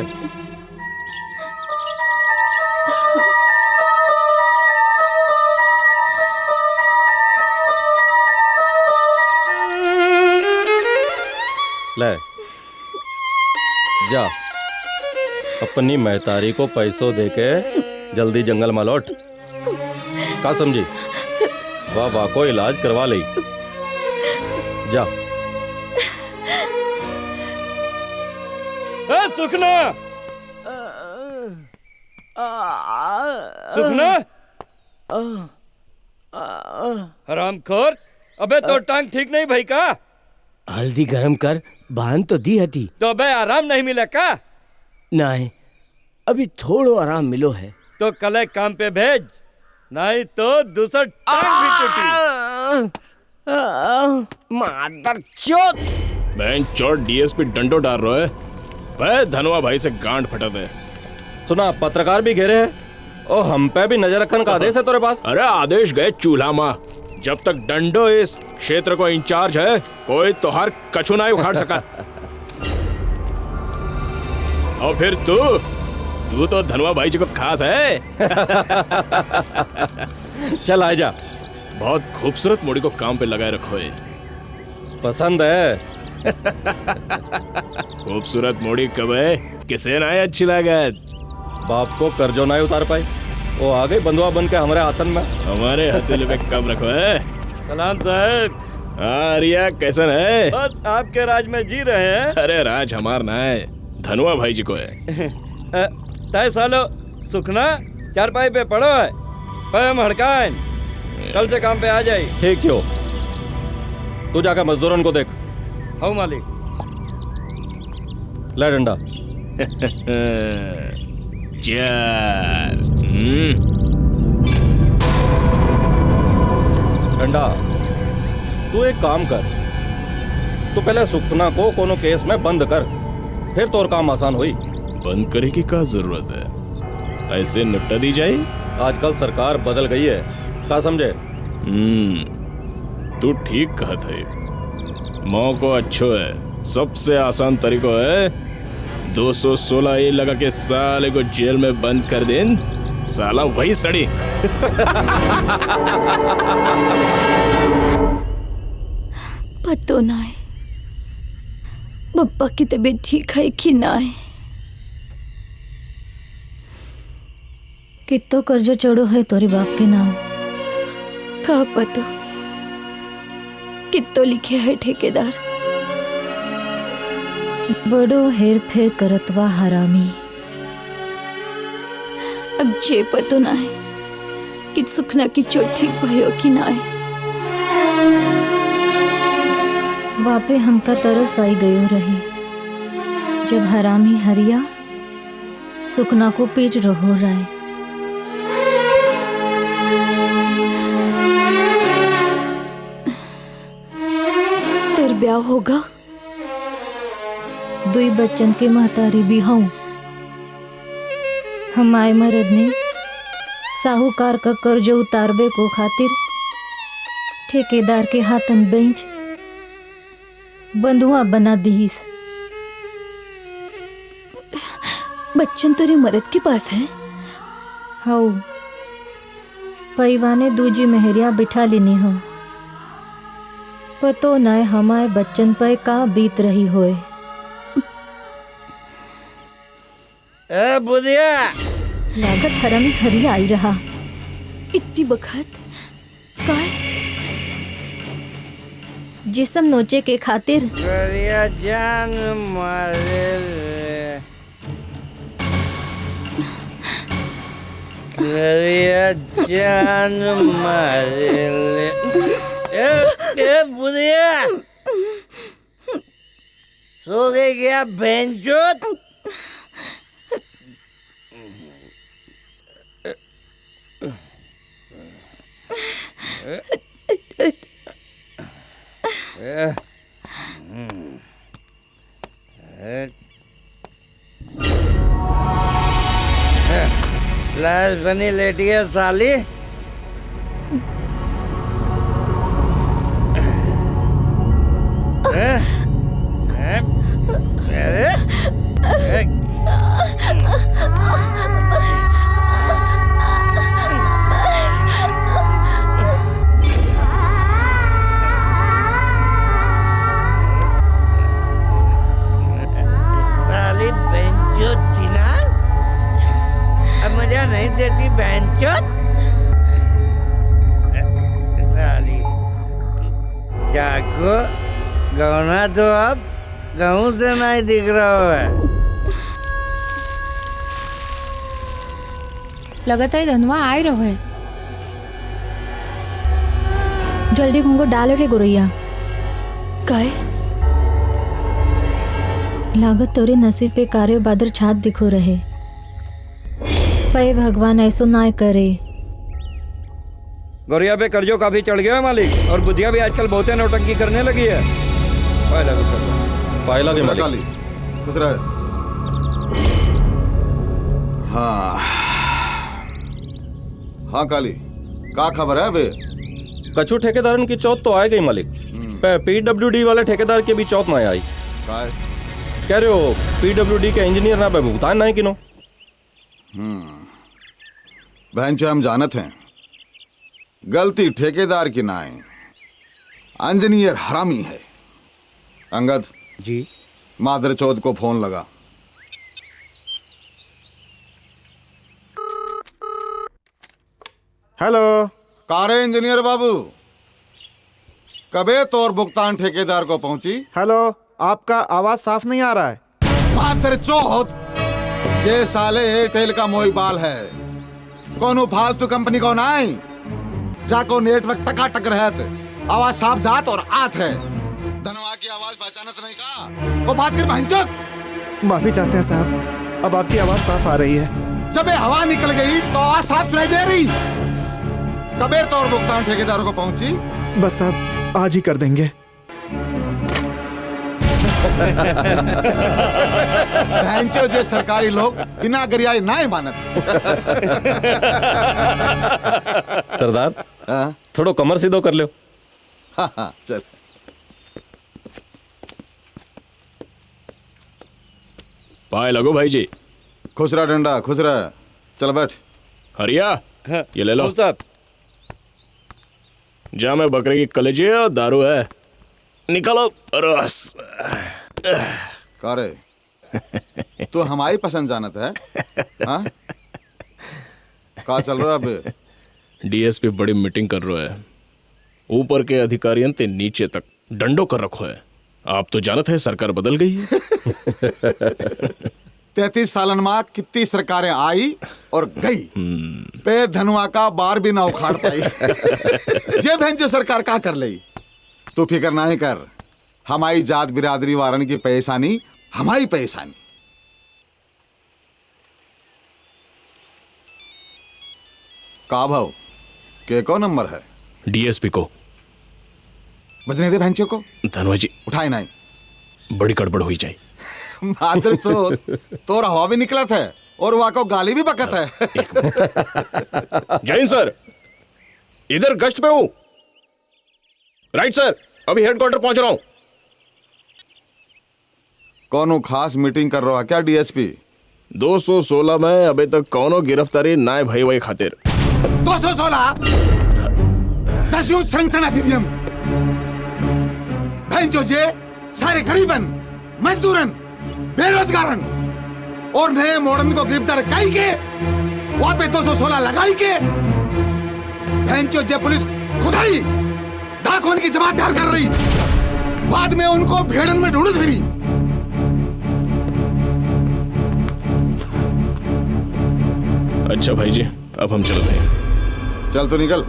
ले जा, अपनी महतारी को पैसों देके जल्दी जंगल में लौट। का समझी? वाह को इलाज करवा ले। जा। सुखना, सुखना, हरामखोर, अबे तो टांग ठीक नहीं भाई का? हल्दी गरम कर बांध तो दी हती। तो बे आराम नहीं मिला का? नहीं, अभी थोड़ो आराम मिलो है। तो कल एक काम पे भेज, नहीं तो दूसरा टांग भी टूटी। मादर चोद! मैं चोट डीएसपी डंडो डाल रहा है। भाई धनवा भाई से गांड फटा दे। सुना, पत्रकार भी घेरे हैं और हम पे भी नजर रखने का आदेश है तेरे पास? अरे आदेश गए चूल्हा माँ। जब तक डंडो इस क्षेत्र को इंचार्ज है, कोई तोहार कछु नहीं उखाड़ सका। और फिर तू तो धनवा भाई जी को खास है। चल आ जा। बहुत खूबसूरत मोड़ी को काम पे लगाए रखो है। पसंद है? खूबसूरत मोड़ी कब है, किसे ना अच्छी लागत। बाप को कर्जो ना उतार पाई, वो आ गई बंधुआ बन के हमारे हाथन में। हमारे हथेली पे कब रखो है। सलाम साहब। हाँ रिया, कैसन है? बस आपके राज में जी रहे हैं। अरे राज हमार ना है, धनवा भाई जी को है। तय सालो सुखना चारपाई पे पड़ो है, पर हम हड़काएं, कल से काम पे आ जाए। ठीक क्यों? तू जाकर मजदूरन को देख। हाँ मालिक। ले डंडा। डंडा, तू एक काम कर, तू पहले सुखना को कोनो केस में बंद कर, फिर तोर काम आसान हुई। बंद करे की क्या जरूरत है, ऐसे निपटा दी जाए। आजकल सरकार बदल गई है, क्या समझे? तू ठीक कहत है। मौको अच्छो है, सबसे आसान तरीको है 216 ए लगा के साले को जेल में बंद कर देन, साला वही सड़ी। पतो ना है पप्पा की तबीयत ठीक है कि ना है। कितो कर्जो चढ़ो है तोरे बाप के नाम। का पतो कितो लिखे है ठेकेदार। बड़ो हेर फेर करतवा हरामी। अब जे पतो ना है कि सुखना की चोट ठीक भयो कि ना है। वापे हमका तरस आई गयो रही, जब हरामी हरिया सुखना को पीट रहो राय। तेर ब्याह होगा? दुई बच्चन के महतारी भी हूँ। हमारे मर्द ने साहूकार का कर्ज उतारबे को खातिर ठेकेदार के हाथन बेंच बंधुआ बना दीस। बच्चन तेरे मर्द के पास है? हाँ, पैवाने दूजी मेहरिया बिठा लेनी हो। पतो न हमारे बच्चन पे का बीत रही होए। ए बुधिया, लागत हरामी हरिया आई रहा। इतनी बखत का जिसम नोचे के खातिर गरिया जान मारे गरिया जान मारे ए बुधिया, सो गई क्या बेंचोत? लाश बनी लेटी है साली। देती बहनचोद। साली जाको गौना तो अब गाँव से नहीं दिख रहा है। लगातार धनवा आए रहो है। जल्दी घूंघो डाल रे गोरैया। काय लागत तोरे नसीब पे कार्य बादर छात दिखो रहे। पे भगवान ऐसो ना करे। गोरिया पे कर्जो काफी चढ़ गया है मालिक, और बुद्धिया भी आजकल बहुते नौटंकी करने लगी है। पायला के मालिक। काली खुश रहे। हाँ काली, का खबर है बे? कछु ठेकेदारन की चौथ तो आ गई मालिक। PWD वाले ठेकेदार के भी चौथ ना आई। कह रहे हो PWD के इंजीनियर ना पे भुगतान नहीं किनो। बहन जो हम जानत हैं, गलती ठेकेदार की ना है, इंजीनियर हरामी है। अंगद जी, मादर चौथ को फोन लगा। हेलो कारे इंजीनियर बाबू, कबे तोर भुगतान ठेकेदार को पहुंची? हेलो, आपका आवाज साफ नहीं आ रहा है। मादर चौथ, जे साले एयरटेल का मोबाइल है, कोनो फालतू कंपनी को नहीं, जाको नेटवर्क टकाटक रहत, आवाज साफ जात और आत है। धनवा की आवाज पहचानत नहीं का? वो बात कर भंचक। माफी चाहते हैं साहब, अब आपकी आवाज साफ आ रही है। जब ये हवा निकल गई तो आवाज साफ सुनाई दे रही। कबे तोर भुगतान ठेकेदारों को पहुंची? बस साहब आज ही कर देंगे। भैंचो जे सरकारी लोग बिना गरियाई ना मानत। सरदार थोड़ो कमर सीधो कर लो। हाँ चल। पाए लगो भाई जी। खुश रहा डंडा, खुश रहा। चल बैठ। हरिया ये ले लो साहब। जा में बकरे की कलेजी है और दारू है, निकालो रस। कारे तू हमारी पसंद जानत है? हाँ का चल रहा है? डीएसपी बड़ी मीटिंग कर रहा है, ऊपर के अधिकारियों ते नीचे तक डंडो कर रखो है। आप तो जानत है सरकार बदल गई है। 33 सालन में कितनी सरकारें आई और गई, पे धनुआ का बार भी ना उखाड़ पाई। ये बहन जो सरकार का कर ली, तू फिक्र ना ही कर। हमारी जात बिरादरी वारन की परेशानी हमारी परेशानी। का भाव के को नंबर है? डीएसपी को बजने दे भैंचो को। धनवा जी उठाए नहीं, बड़ी गड़बड़ हुई जाए। मादर चोद, तो हवा भी निकला था और वहां को गाली भी बकत है। जैन सर इधर गश्त पे हूं। राइट सर, अभी हेडक्वार्टर पहुंच रहा हूं। कौन खास मीटिंग कर रहा है क्या डीएसपी? 216 में अभी तक कौनो गिरफ्तारी नाय भाई वही खातिर। 216 दस्यु संरक्षण अधिनियम भैंचो जे सारे गरीबन, मजदूरन, बेरोजगारन और नए मॉडर्न को गिरफ्तार कई के वहां पे 216 लगाई के भैंचो जे पुलिस खुदाई डाकुओं की जमात तैयार कर रही, बाद में उनको भेड़न में ढूंढ फिरी। अच्छा भाई जी, अब हम चलते हैं। चल तो निकल।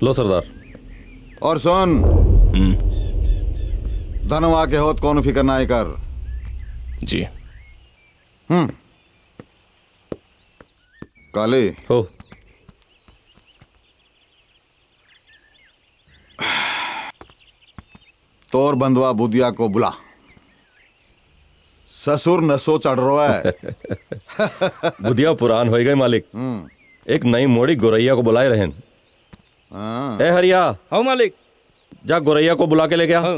लो सरदार। और सुन, धनवा के होत कौन फिक्र ना कर जी। काले हो तोर बंधुआ बुदिया को बुला, ससुर नसो चढ़ रहा है। बुधिया पुरान हो गए मालिक। एक नई मोड़ी गोरैया को बुलाए रहन। ए हरिया। हाँ मालिक। जा गोरैया को बुला के ले गया। हाँ।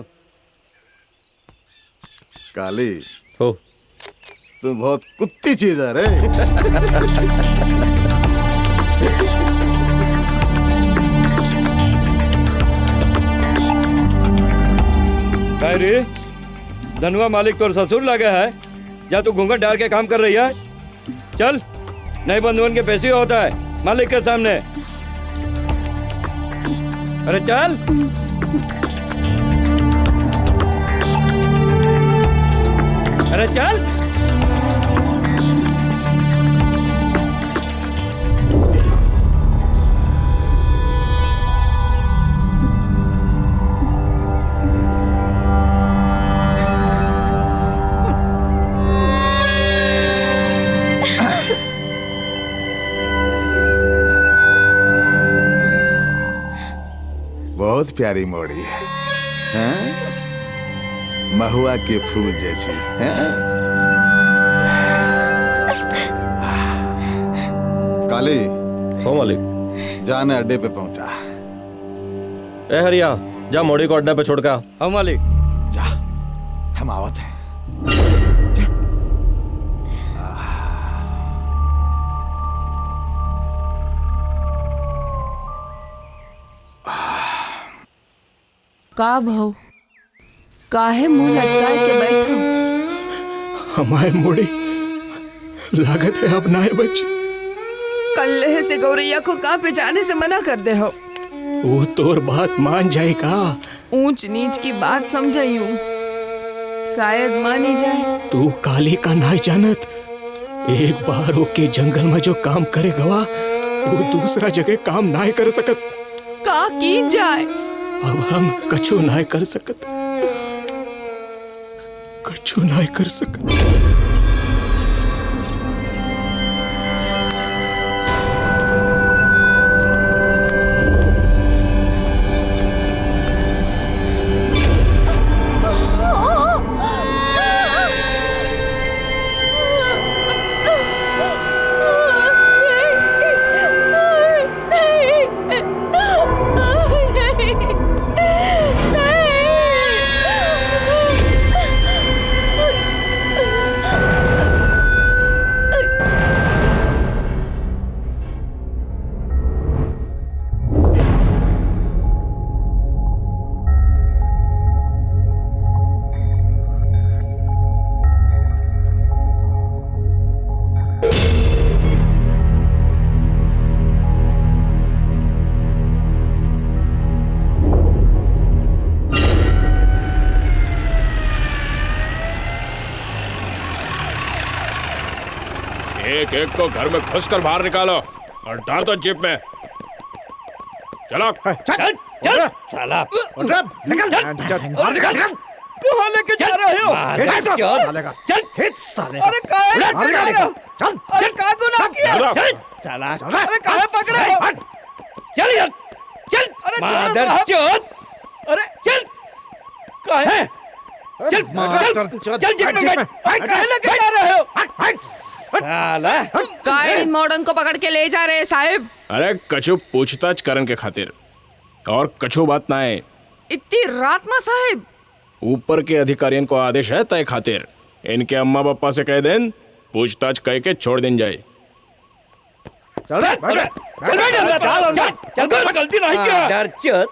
काली हो तू बहुत कुत्ती चीज है रे। रे धनुआ मालिक तोर ससुर लगे है, या तू घूंघट डाल के काम कर रही है? चल नहीं बंधुअन के पैसे होता है मालिक के सामने। अरे चल। अरे चल। बहुत प्यारी मोड़ी है, हैं? महुआ के फूल जैसी, हैं? काली। हो मालिक। जाने अड्डे पे पहुंचा। ए हरिया, जा मोड़ी को अड्डे पे छोड़ का। हाँ मालिक। जा, हम आवत हैं। का भाव काहे मुंह लटकाए के बैठो? हमारे मोड़ी लागत है अब नाए बच्ची। कल्ले से गौरैया को कहाँ पे जाने से मना कर दे हो। वो तोर बात मान जाएगा। ऊंच नीच की बात समझाई हूँ, शायद मानी जाए। तू काली का नाई जानत। एक बार ओके जंगल में जो काम करे गवा वो दूसरा जगह काम नाय कर सकत। का की जाए? अब हम कछु नाय कर सकत, कछु नाय कर सकत। एक एक को घर में घुसकर बाहर निकालो और डाल दो जेब में। चलो चल चल साला निकल कहाँ लेके जा रहे हो? चल अरे कहाँ लेके जा रहे हो? अरे कहाँ गुनाह किया? चल साला अरे कहाँ पकड़े हो? चल यार चल। अरे मादरचोद अरे चल कहाँ है? चल चल जेब में बैठ। कहाँ लेके जा रहे हो? साला काहे इन मॉडर्न को पकड़ के ले जा रहे हैं साहिब? अरे कछु पूछताछ करन के खातिर और कछु बात ना है। इतनी रात में साहिब? ऊपर के अधिकारियों को आदेश है तय खातिर इनके अम्मा पापा से कह दें पूछताछ कह के छोड़ दें जाए। चल गलती नहीं किया।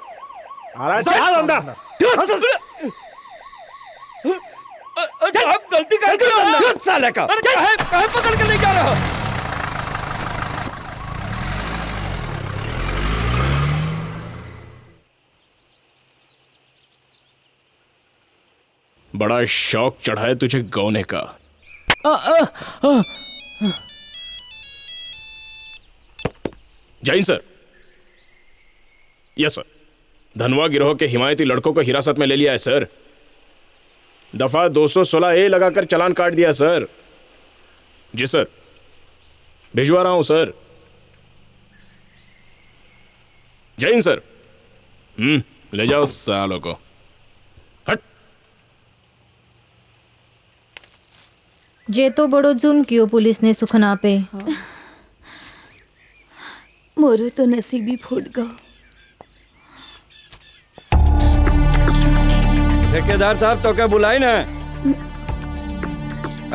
आप गलती कर दिया साले का। काहे पकड़ के ले जा रहे हो? बड़ा शौक चढ़ा है तुझे गौने का। जैन सर। Yes sir. धनवा गिरोह के हिमायती लड़कों को हिरासत में ले लिया है सर। दफा 216A लगाकर चालान काट दिया सर। जी सर भिजवा रहा हूं सर। जैन सर। ले जाओ सालों को। हट। जे तो बड़ो जुर्म कियो पुलिस ने सुखना पे। मोरो तो नसीबी फूट गो। ठेकेदार साहब तो क्या बुलाई ना?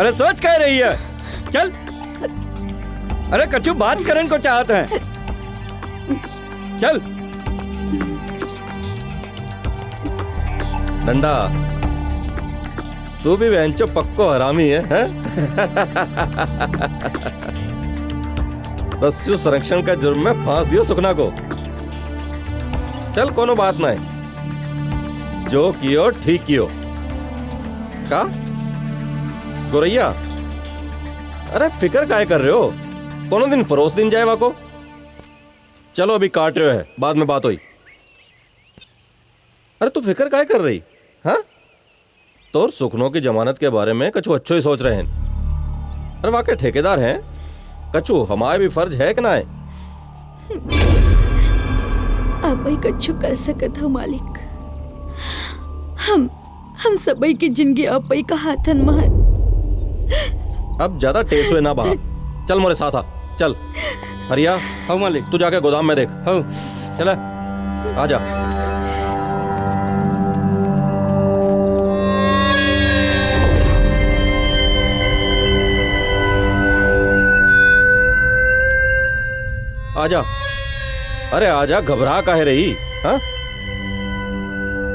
अरे सोच कह रही है? चल। अरे कछु बात करने को चाहते हैं। चल। डंडा तू भी वेंचो पक्को हरामी है, हैं? दस्यु संरक्षण का जुर्म में फांस दियो सुखना को। चल कोनो बात नहीं, जो कियो ठीक कियो। का गोरैया, अरे फिक्र काहे कर रहे हो? कोनो दिन फरोस दिन जाए वाको। चलो अभी काट रहे है, बाद में बात हुई। अरे तू फिक्र काहे कर रही? हाँ, तोर सुखनों की जमानत के बारे में कछु अच्छो ही सोच रहे हैं। अरे वाकई ठेकेदार हैं कछु, हमारे भी फर्ज है कि ना है? आप ही कछु कर सकत हो मालिक। हम सबई की जिंदगी आप ही का हाथन में है। अब ज्यादा टेस्ट हुए ना बहा। चल मोरे साथ आ, चल। हरिया, हाँ मालिक, तू जाके गोदाम में देख। हाँ चला, आजा। आजा, अरे आजा, घबरा काहे रही? हाँ,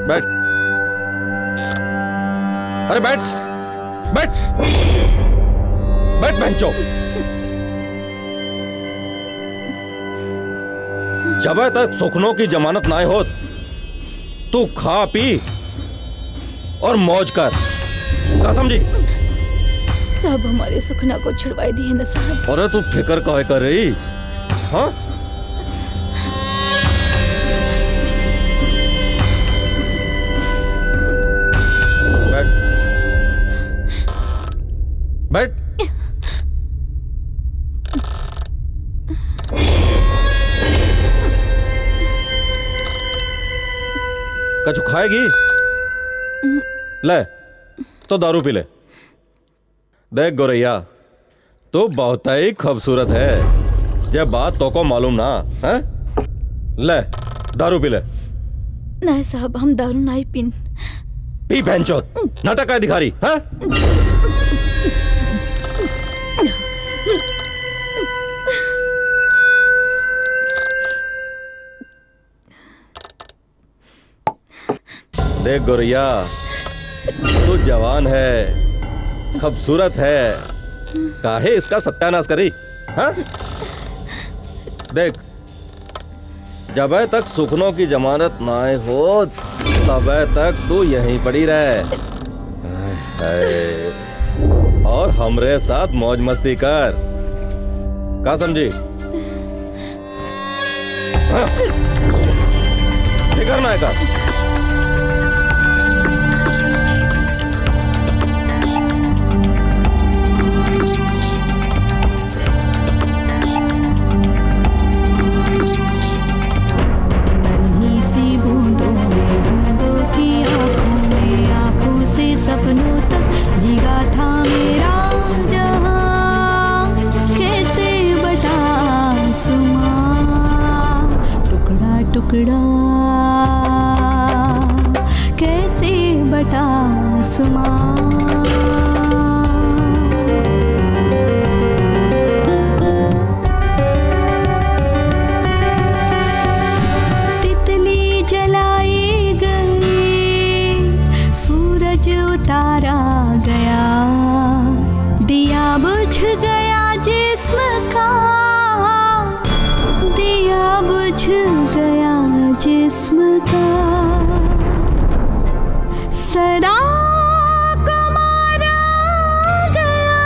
बैठ। अरे बैठ बैठ बैठ बेंचो। जब तक सुखनों की जमानत ना हो तू खा पी और मौज कर। क्या समझी? साहब हमारे सुखना को छुड़वाई दी है ना साहब। अरे तू फिक्र काहे कर रही? हाँ, बैठ बैठ। कछु खाएगी? ले तो दारू पी ले। देख गोरैया, तू बहुत ही खूबसूरत है, जब बात तो को मालूम ना है? ले दारू पी ले। नहीं साहब, हम दारू नहीं पीन। पी भैंचोद, नाटक है दिखा रही है? देख गोरैया, तू जवान है, खूबसूरत है, काहे इसका सत्यानाश करी? हाँ? देख, जब तक सुखनों की जमानत ना हो तब तक तू यहीं पड़ी रहे और हमरे साथ मौज मस्ती कर। क्या समझी? हाँ? फिक्र ना है का? सपनों तक भीगा था मेरा जहां, कैसे बटा सुमा टुकड़ा टुकड़ा, कैसे बटा सुमा। तितली जलाई गई, सूरज उतारा गया, दिया बुझ गया जिस्म का, दिया बुझ गया जिस्म का। सदा को मारा गया,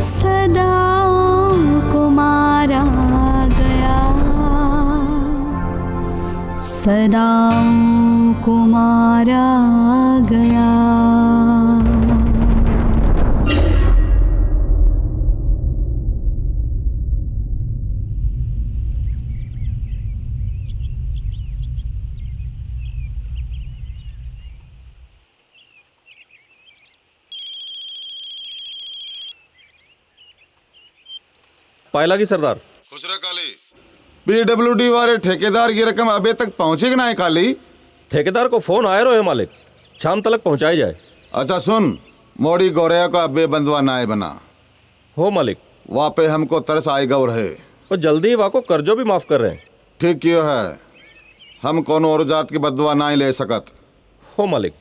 सदा को मारा गया, सदा को मारा गया। पायला की सरदार। खुसरा काली, PWD वाले ठेकेदार की रकम अभी तक पहुंची कि नहीं काली? ठेकेदार को फोन आया रहे मालिक, शाम तक पहुंचाई जाए। अच्छा सुन, मोड़ी गौरैया को अबे बंदवा नाय बना हो मालिक। वहाँ पे हमको तरस आएगा और है, और जल्दी ही वाको कर्जो भी माफ कर रहे हैं। ठीक क्यों है, हम कौन और जात की बदवा ना ले सकत हो मालिक।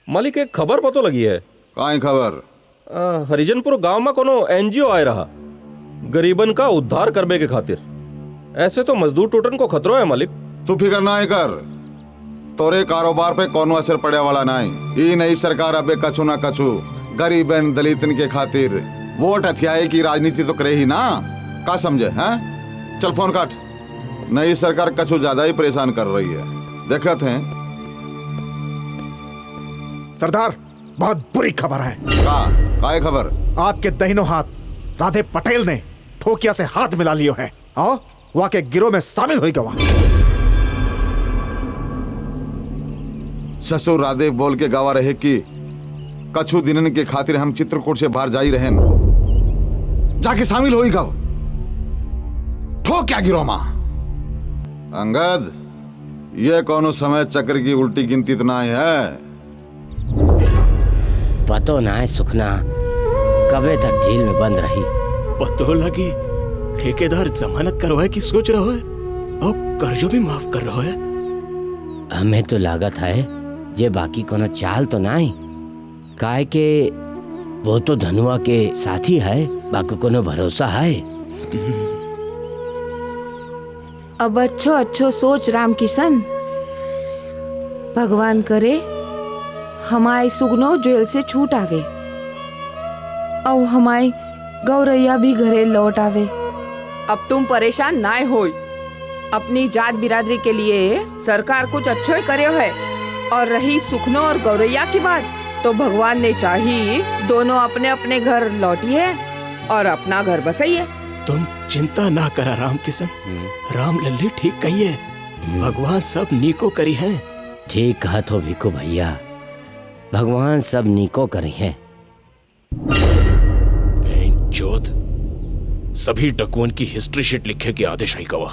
मालिक एक खबर पतो लगी है। काई खबर? हरिजनपुर गांव में कोनो NGO आए रहा, गरीबन का उद्धार करबे के खातिर। ऐसे तो मजदूर टूटन को खतरो है मालिक। तू फिकर ना कर, तोरे कारोबार पे कोनो असर पड़े वाला नहीं। ये नई सरकार अबे कछु ना कछु गरीबन दलितन के खातिर वोट हथियाए की राजनीति तो करे ही ना। का समझे हैं? चल फोन काट। नई सरकार कछु ज्यादा ही परेशान कर रही है, देखत हैं। सरदार, बहुत बुरी खबर है। काय खबर? आपके दहिनो हाथ राधे पटेल ने ठोकिया से हाथ मिला लियो है और वहां के गिरोह में शामिल हुई गवा। ससुर राधे बोल के गवा रहे कि कछु दिनन के खातिर हम चित्रकूट से बाहर जाई रहें, जाके शामिल होई गव। ठोक क्या गिरो मां? अंगद, ये कौनो समय चक्र की उल्टी गिनती तो नहीं है। पतो ना है सुखना कबे तक जेल में बंद रही। पतो लगी ठेकेदार जमानत करवाए की सोच रहा है और कर्जों भी माफ कर रहा है। हमें तो लागत है जे बाकी कोनो चाल तो नहीं, काहे के वो तो धनुआ के साथी है, बाकी कोनो भरोसा है। अब अच्छो अच्छो सोच राम किशन, भगवान करे हमारे सुगनो जेल से छूट आवे और हमारी गौरैया भी घरे लौट आवे। अब तुम परेशान ना हो। अपनी जात बिरादरी के लिए सरकार कुछ अच्छो ही करे है। और रही सुखनो और गौरैया की बात, तो भगवान ने चाही दोनों अपने अपने घर लौटी है और अपना घर बसाई है। तुम चिंता ना करा राम किशन, राम लल्ली ठीक कही है, भगवान सब नीको करी है। ठीक कहा तो भिक्खू भैया, भगवान सब नीको करी है। जोत सभी डकुअन की हिस्ट्री शीट लिखे के आदेश आई गवा।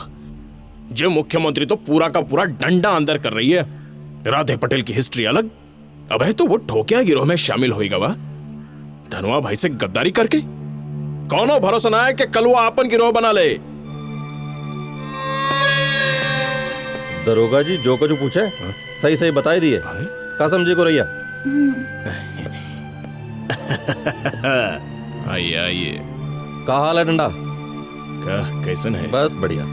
जो मुख्यमंत्री तो पूरा का पूरा डंडा अंदर कर रही है। राधे पटेल की हिस्ट्री अलग, अब है तो वो ठोकिया गिरोह में शामिल होई गवा। धनुआ भाई से गद्दारी करके कौनो भरोसा ना है कि कल वो आपन गिरोह बना ले। दरोगा जी जो कुछ पूछे सही सही बताई दिए। का समझे गौरैया? आइए आइए। का हाल है डंडा? कैसन है? बस बढ़िया।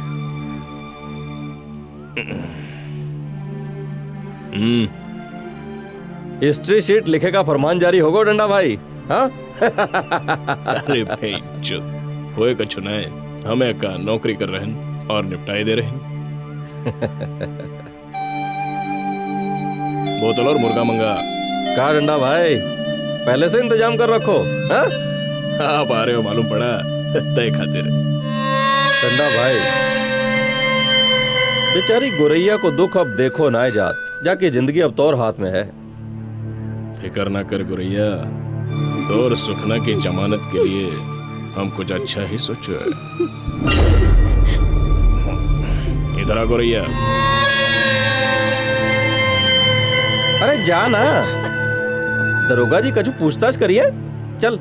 हिस्ट्री शीट लिखे का फरमान जारी होगा डंडा भाई। हाँ? अरे भाई चुप होए कछु नहीं, हमें का नौकरी कर रहे हैं और निपटाई दे रहे हैं। बोतल और मुर्गा मंगा। का डंडा भाई पहले से इंतजाम कर रखो। हाँ? आप आ रहे हो मालूम पड़ा तय खातिर। डंडा भाई बेचारी गौरैया को दुख अब देखो ना जात, जाके जिंदगी अब तौर हाथ में है। फिकर ना कर गौरैया, तोर सुखना की जमानत के लिए हम कुछ अच्छा ही सोचो है। इधर आ गौरैया। अरे जा ना, दरोगा जी कछु पूछताछ करिए। चल।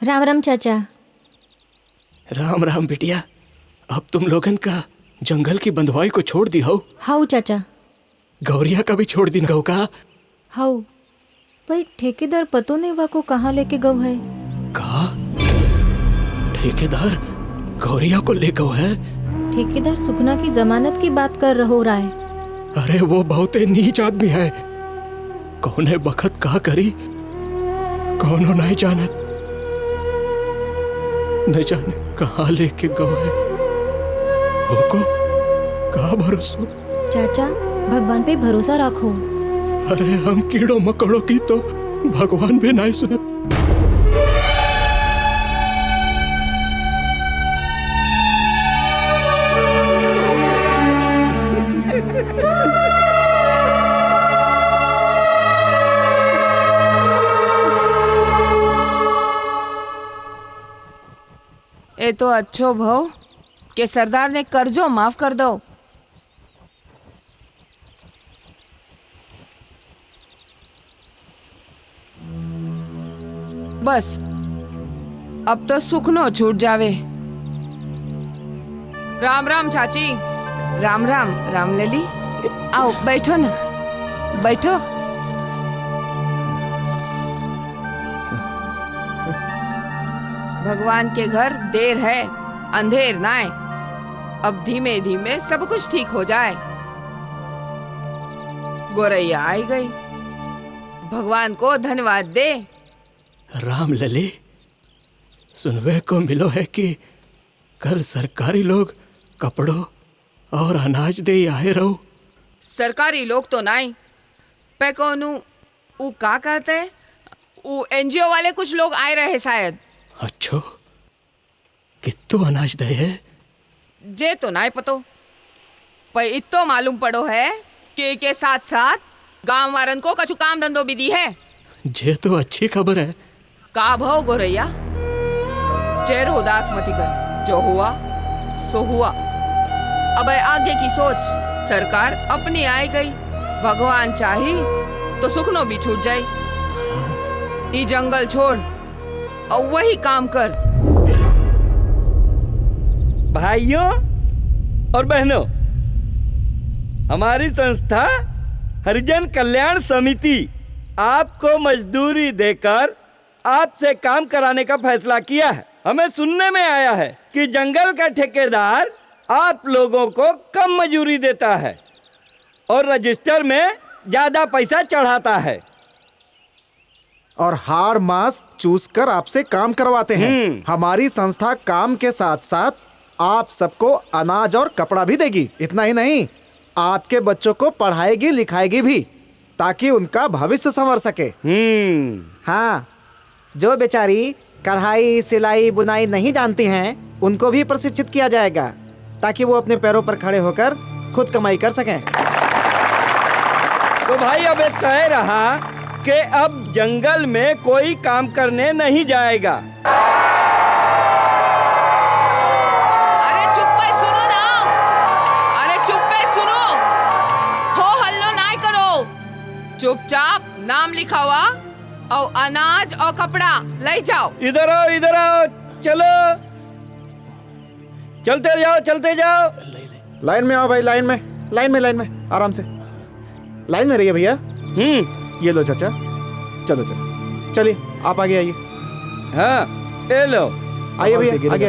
राम राम चाचा। राम राम बिटिया, अब तुम लोगन का जंगल की बंधुआई को छोड़ दी हो? हाउ चाचा। गौरिया का भी छोड़ दी हो का? हाउ भाई, ठेकेदार पतो नहीं वा को कहाँ लेके गव है। का ठेकेदार गौरिया को ले गो है? ठेकेदार सुखना की जमानत की बात कर रहो रहा है। अरे वो बहुत नीच आदमी है, कौने बखत का करी कौनो नहीं जानत, न जाने कहाँ लेके गए है। को कहाँ भरोसा? चाचा भगवान पे भरोसा रखो। अरे हम कीड़ों मकड़ों की तो भगवान भी नहीं सुनत। ये तो अच्छो भव के सरदार ने कर्जो माफ कर दो। बस अब तो सुखनो छूट जावे। राम राम चाची। राम राम राम लली। आओ बैठो ना, बैठो। भगवान के घर देर है अंधेर ना है। अब धीमे धीमे सब कुछ ठीक हो जाए। गोरैया आई गई, भगवान को धन्यवाद दे। राम लले, सुनवे को मिलो है कि कल सरकारी लोग कपड़ों और अनाज दे आए रहो। सरकारी लोग तो नहीं पे कोनू ऊ का कहते हैं, ऊ एनजीओ वाले कुछ लोग आए रहे शायद। अच्छो, कितो अनाज दे है? जे तो नहीं पतो, पर इतो मालूम पड़ो है कि के साथ साथ गांव वारन को कछु काम धंधो भी दी है। जे तो अच्छी खबर है। का भाव गोरैया, चेहरो उदास मती कर, जो हुआ सो हुआ। अब आगे की सोच, सरकार अपनी आई गई, भगवान चाही तो सुखनो भी छूट जाए। ये जंगल छोड़ और वही काम कर। भाइयों और बहनों, हमारी संस्था हरिजन कल्याण समिति आपको मजदूरी देकर आपसे काम कराने का फैसला किया है। हमें सुनने में आया है कि जंगल का ठेकेदार आप लोगों को कम मजूरी देता है और रजिस्टर में ज्यादा पैसा चढ़ाता है और हाड़ मांस चूस कर आपसे काम करवाते हैं। हमारी संस्था काम के साथ साथ आप सबको अनाज और कपड़ा भी देगी। इतना ही नहीं, आपके बच्चों को पढ़ाएगी लिखाएगी भी, ताकि उनका भविष्य संवर सके। हाँ, जो बेचारी कढ़ाई सिलाई बुनाई नहीं जानती हैं, उनको भी प्रशिक्षित किया जाएगा, ताकि वो अपने पैरों पर खड़े होकर खुद कमाई कर सकें। तो भाई अब तय रहा कि अब जंगल में कोई काम करने नहीं जाएगा। अरे चुप पे सुनो ना, अरे चुप पे सुनो, हो हल्लो ना करो। चुपचाप नाम लिखा हुआ और अनाज और कपड़ा ले जाओ। इधर आओ, चलो, चलते जाओ। लाइन में आओ भाई, लाइन में आराम से लाइन में रहिए भैया। ये लो चाचा, चलो चाचा, चलिए आप आगे आइए। हाँ, ये लो, आइए भैया, आगे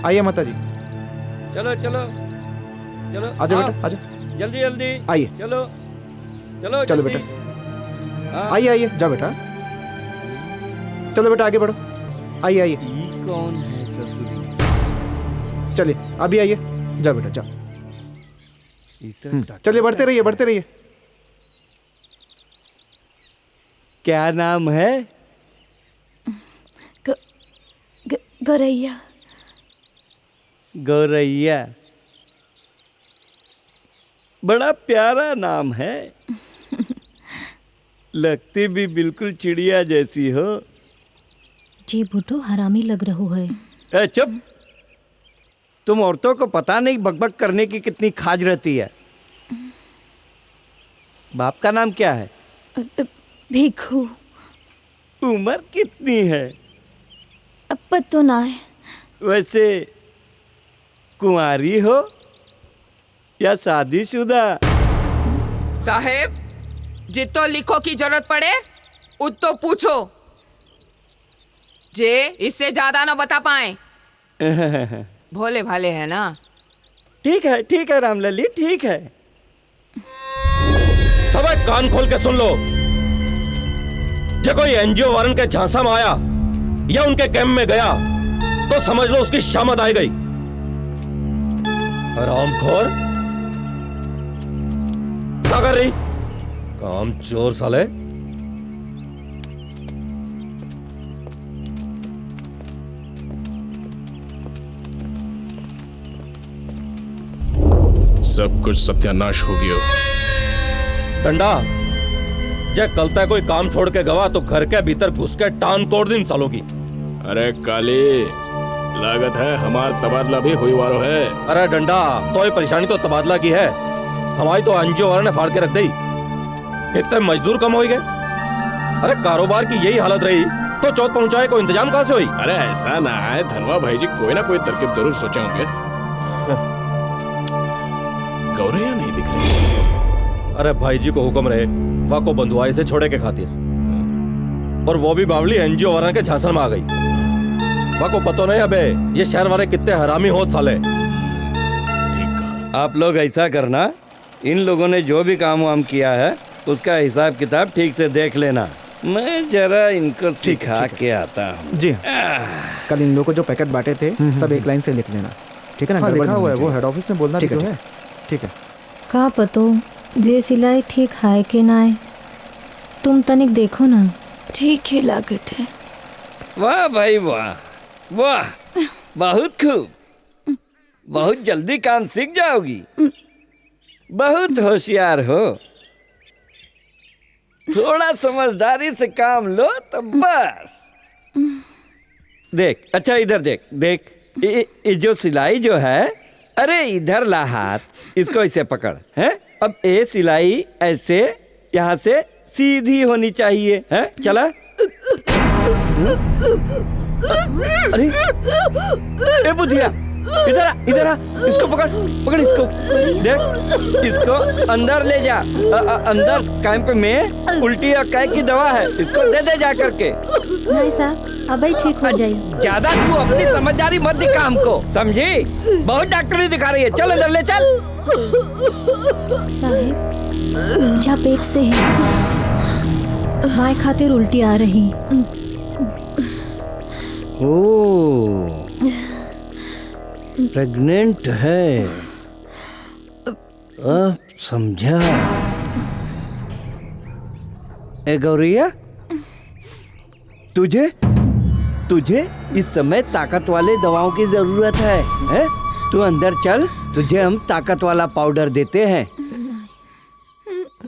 आइए माता जी। चलो आजा बेटा, आजा, जल्दी आइए। चलो बेटा, आइए जाओ बेटा, चलो बेटा आगे बढ़ो, आइए। कौन है ससुर? चलिए अभी आइए, जाओ बेटा जाओ। चलिए बढ़ते रहिए। क्या नाम है? गौरैया। गौरैया, बड़ा प्यारा नाम है। लगती भी बिल्कुल चिड़िया जैसी हो। जी बूढ़ो, हरामी लग रहो है। चुप, तुम औरतों को पता नहीं बकबक करने की कितनी खाज रहती है। बाप का नाम क्या है? भिखू। उम्र कितनी है? अब पता ना है। वैसे कुंवारी हो या शादीशुदा? साहेब, जितो लिखो की जरूरत पड़े उतो पूछो, जे इससे ज्यादा ना बता पाए। भोले भाले है ना। ठीक है रामलली, ठीक है। सब कान खोल के सुन लो, जो कोई एनजीओ वारन के झांसा में आया या उनके कैंप में गया तो समझ लो उसकी शामत आ गई। हरामखोर, क्या कर रही? काम चोर साले। सब कुछ सत्यानाश हो गया। डंडा, जे कल तक कोई काम छोड़ के गवा तो घर के भीतर घुस के टांग तोड़ दिन सालों की। अरे काली, लागत है हमार तबादला भी हुई वालो है। अरे डंडा, तो ये परेशानी तो तबादला की है, हमारी तो एनजीओ वालों ने फाड़ के रख दी। इतने मजदूर कम हो गए। अरे कारोबार की यही हालत रही तो चौथ पहुंचाए को इंतजाम कहाँ से हुई? अरे ऐसा ना है, धनवा भाई जी कोई ना कोई तरकीब जरूर सोचे होंगे। गौरैया नहीं दिख रही। अरे भाई जी को हुक्म रहे वह को बंधुआई से छोड़े के खातिर, और वो भी बावली एनजीओ वालों के झांसन में आ गई। वह को पता नहीं अबे ये शहर वाले कितने हरामी होत साले। आप लोग ऐसा करना, इन लोगों ने जो भी काम वाम किया है उसका हिसाब किताब ठीक से देख लेना। मैं जरा इनको सिखा के आता हूँ। जी कल इन लोगों को जो पैकेट बांटे थे सब एक लाइन से लिख लेना, ठीक है ना? लिखा हुआ है, वो हेड ऑफिस में बोलना भी तो है। ठीक है। का पतो जे सिलाई ठीक है कि ना है, तुम तनिक देखो ना। ठीक ही लागत है। वाह भाई वाह वाह, बहुत खूब, बहुत जल्दी काम सीख जाओगी। बहुत होशियार हो, थोड़ा समझदारी से काम लो तो बस। देख, अच्छा इधर देख देख, ये जो सिलाई जो है, अरे इधर ला हाथ, इसको ऐसे पकड़ है। अब ये सिलाई ऐसे यहाँ से सीधी होनी चाहिए है। चला। अरे ए बुधिया, इधर आ, इधर आ, इसको पकड़ पकड़, इसको देख, इसको अंदर ले जा। अंदर कैंप में उल्टी और कै की दवा है, इसको दे दे जा करके। नहीं साहब, अब ही ठीक हो जाएगी। ज्यादा तू अपनी समझदारी मत दिखा हमको, समझी? बहुत डॉक्टरी दिखा रही है, चल अंदर ले चल। साहिब जा पेट से है, माय खातिर उल्टी आ रही। ओ प्रेग्नेंट है, अब समझा। ए गौरिया, तुझे तुझे इस समय ताकत वाले दवाओं की जरूरत है, हैं? तू अंदर चल, तुझे हम ताकत वाला पाउडर देते हैं।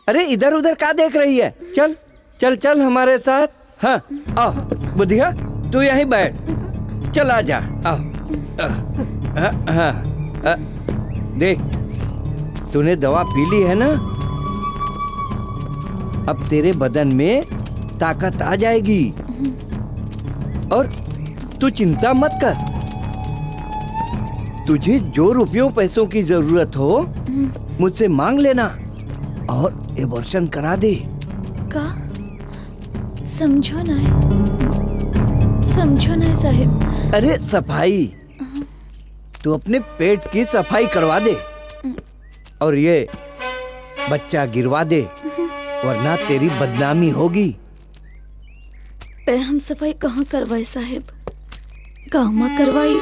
अरे इधर उधर क्या देख रही है? चल चल चल हमारे साथ। हाँ आओ बुधिया, तू यहीं बैठ, चल आ जा, आओ। हाँ, देख, तूने दवा पी ली है ना, अब तेरे बदन में ताकत आ जाएगी। और तू चिंता मत कर, तुझे जो रुपयों पैसों की जरूरत हो मुझसे मांग लेना और एबॉर्शन करा दे। का समझो ना साहिब। अरे सफाई, तू अपने पेट की सफाई करवा दे और ये बच्चा गिरवा दे, वरना तेरी बदनामी होगी। पे हम सफाई कहाँ करवाए साहिब? गाँव में करवाई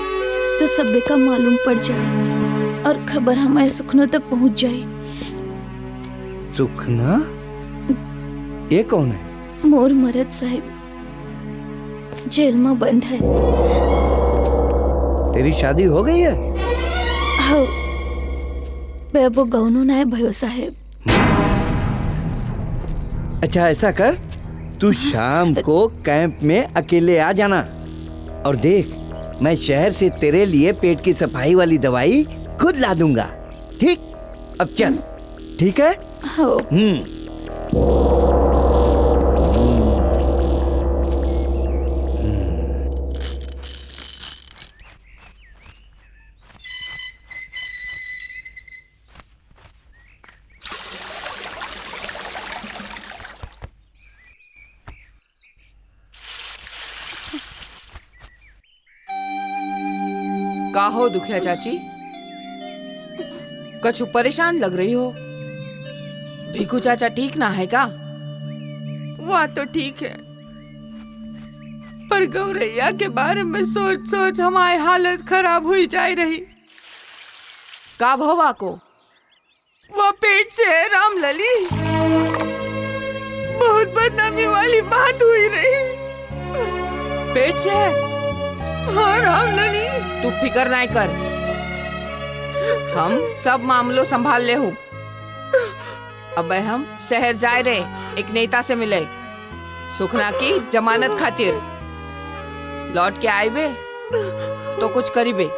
तो सब का मालूम पड़ जाए और खबर हमारे सुखनों तक पहुँच जाए। सुखना? ये कौन है? मोर मरद साहिब, जेल में बंद है। तेरी शादी हो गई है? हाँ, बेबो गौनो ना है भयो साहेब। अच्छा ऐसा कर, तू शाम को कैंप में अकेले आ जाना और देख, मैं शहर से तेरे लिए पेट की सफाई वाली दवाई खुद ला दूंगा, ठीक? अब चल, ठीक है? हाँ। का हो दुखिया चाची, कछु परेशान लग रही हो? भिखू चाचा ठीक ना है का? वह तो ठीक है, पर गौरैया के बारे में सोच सोच हमारी हालत खराब हुई जा रही। का भवा को? वह पेट से है रामलली, बहुत बदनामी वाली बात हुई रही। पेट से है? हाँ रामलली। तू फिकर नहीं कर, हम सब मामलों संभाल ले हूँ। अब हम शहर जाए रहे, एक नेता से मिले सुखना की जमानत खातिर। लौट के आए बे तो कुछ करी बे।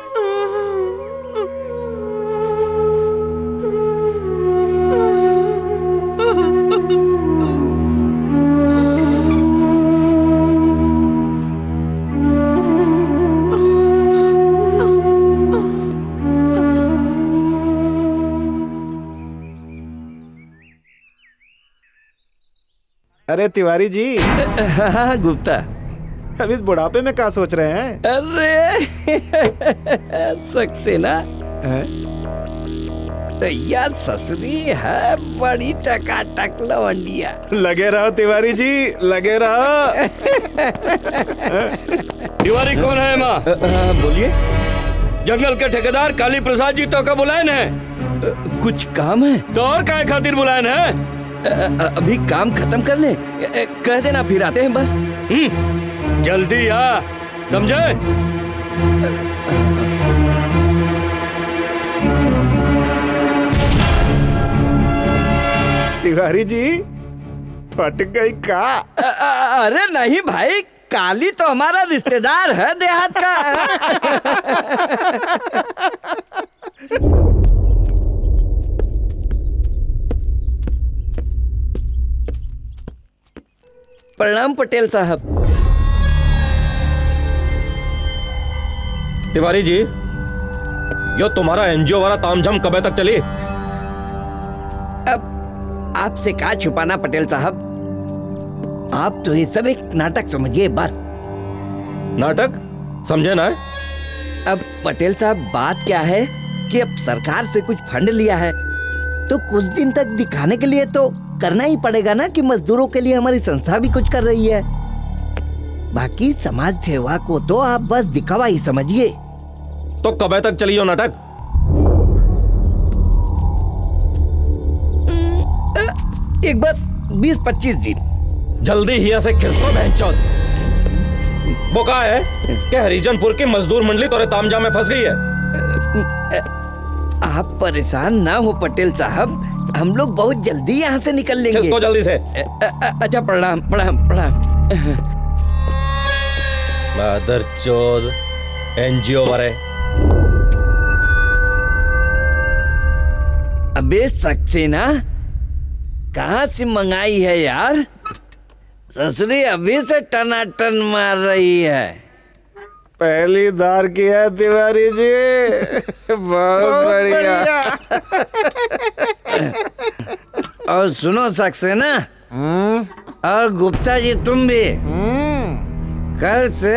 अरे तिवारी जी। हाँ गुप्ता, अब इस बुढ़ापे में क्या सोच रहे हैं? अरे सक्सेना या ससुरी है बड़ी टकाटक लवंडिया। लगे रहो तिवारी जी, लगे रहो। तिवारी कौन है माँ? बोलिए। जंगल के ठेकेदार काली प्रसाद जी तो का बुलाए है? कुछ काम है तो और काय खातिर बुलाए है? अभी काम खत्म कर ले, कह देना फिर आते हैं बस। जल्दी आ, समझे? तिवारी जी फट गई का? अरे नहीं भाई, काली तो हमारा रिश्तेदार है देहात का। प्रणाम पटेल साहब। तिवारी जी, यो तुम्हारा एनजीओ वाला तामझाम कब तक चली? अब आपसे क्या छुपाना पटेल साहब, आप तो ये सब एक नाटक समझिए बस। नाटक समझे ना? अब पटेल साहब बात क्या है कि अब सरकार से कुछ फंड लिया है तो कुछ दिन तक दिखाने के लिए तो करना ही पड़ेगा ना कि मजदूरों के लिए हमारी संस्था भी कुछ कर रही है। बाकी समाज सेवा को तो आप बस दिखावा ही समझिए। तो कब तक चली हो नाटक? एक बस 20-25 दिन। जल्दी ही से खिसको बहनचोद। वो कहा है कि हरिजनपुर की मजदूर मंडली तोरे तामझाम में फंस गई है। आप परेशान ना हो पटेल साहब, हम लोग बहुत जल्दी यहाँ से निकल लेंगे। खिसको जल्दी से। अच्छा प्रणाम प्रणाम प्रणाम। मादरचोद एनजीओ वाले। अबे सक्सेना, कहाँ से मंगाई है यार? ससुरी अभी से टनाटन मार रही है। पहली दार की है तिवारी जी। बहुत बढ़िया। और सुनो सक्सेना और गुप्ता जी, तुम भी कल से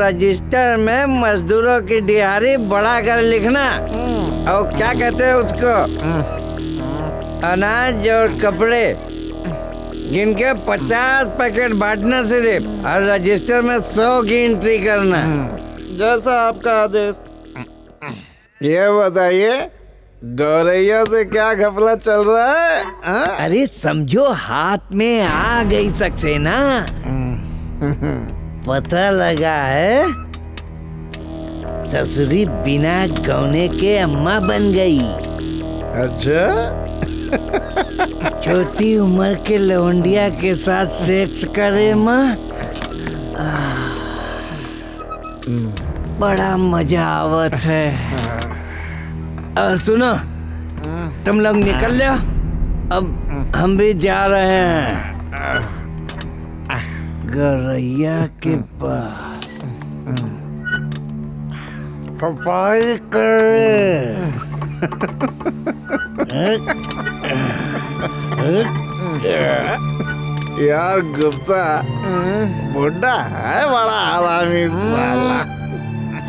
रजिस्टर में मजदूरों की दिहाड़ी बढ़ाकर लिखना। और क्या कहते हैं उसको, अनाज और कपड़े जिनके 50 पैकेट बांटना सिर्फ, और रजिस्टर में 100 की एंट्री करना। जैसा आपका आदेश। ये बताइए गौरैया से क्या घपला चल रहा है? अरे समझो हाथ में आ गई सक्सेना। पता लगा है ससुरी बिना गौने के अम्मा बन गई। अच्छा? छोटी उम्र के लवंडिया के साथ सेक्स करे माँ, बड़ा मजा आवत है। और सुनो, तुम लोग निकल जाओ, अब हम भी जा रहे हैं गौरैया के पास। सफाई करे। यार गुप्ता बुड्ढा है बड़ा हरामी साला।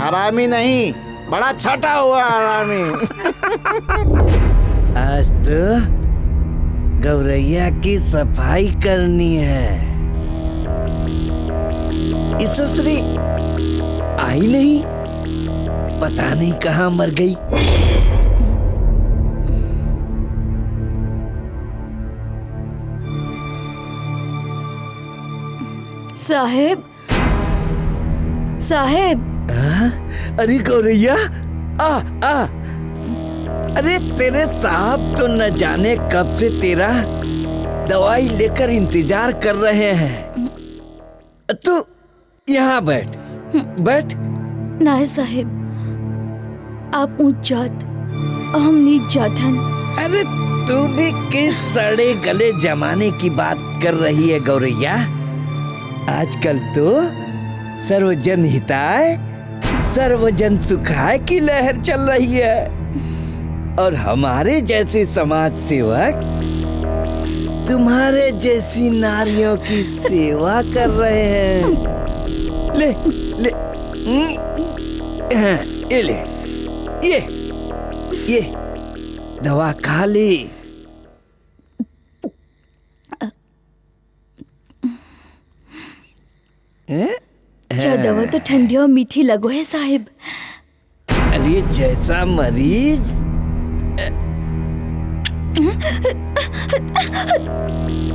हरामी नहीं, बड़ा छटा हुआ हरामी। आज तो गौरैया की सफाई करनी है। इस ससुरी आई नहीं, पता नहीं कहाँ मर गई। साहेब, साहेब। अरे गौरैया, आ। अरे तेरे साहब तो न जाने कब से तेरा दवाई लेकर इंतजार कर रहे हैं। तू यहाँ बैठ, बैठ। नाय साहेब, आप ऊंच जात हम नीच जात हन। अरे तू भी किस सड़े गले जमाने की बात कर रही है गौरैया? आजकल तो सर्वजन हिताय सर्वजन सुखाय की लहर चल रही है और हमारे जैसे समाज सेवक तुम्हारे जैसी नारियों की सेवा कर रहे हैं। ले ले ये ले, ये दवा खा ली। क्या दवा तो ठंडी और मीठी लगो है साहिब। अरे जैसा मरीज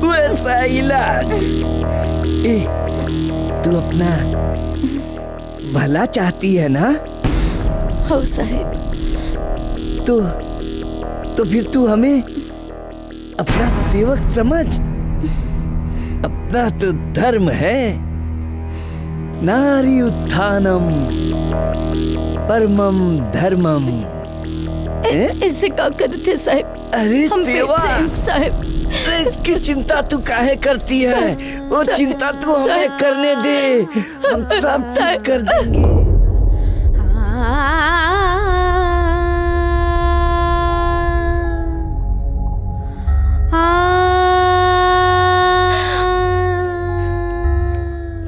वैसा इलाज। तू अपना भला चाहती है ना? हो साहिब। तो फिर तू हमें अपना सेवक समझ। अपना तो धर्म है नारी उत्थानम परमम धर्मम। ऐसे क्या करते साहिब? अरे हम सेवा साहिब। अरे इसकी चिंता तू काहे करती है? वो चिंता तू हमें करने दे, हम सब ठीक कर देंगे।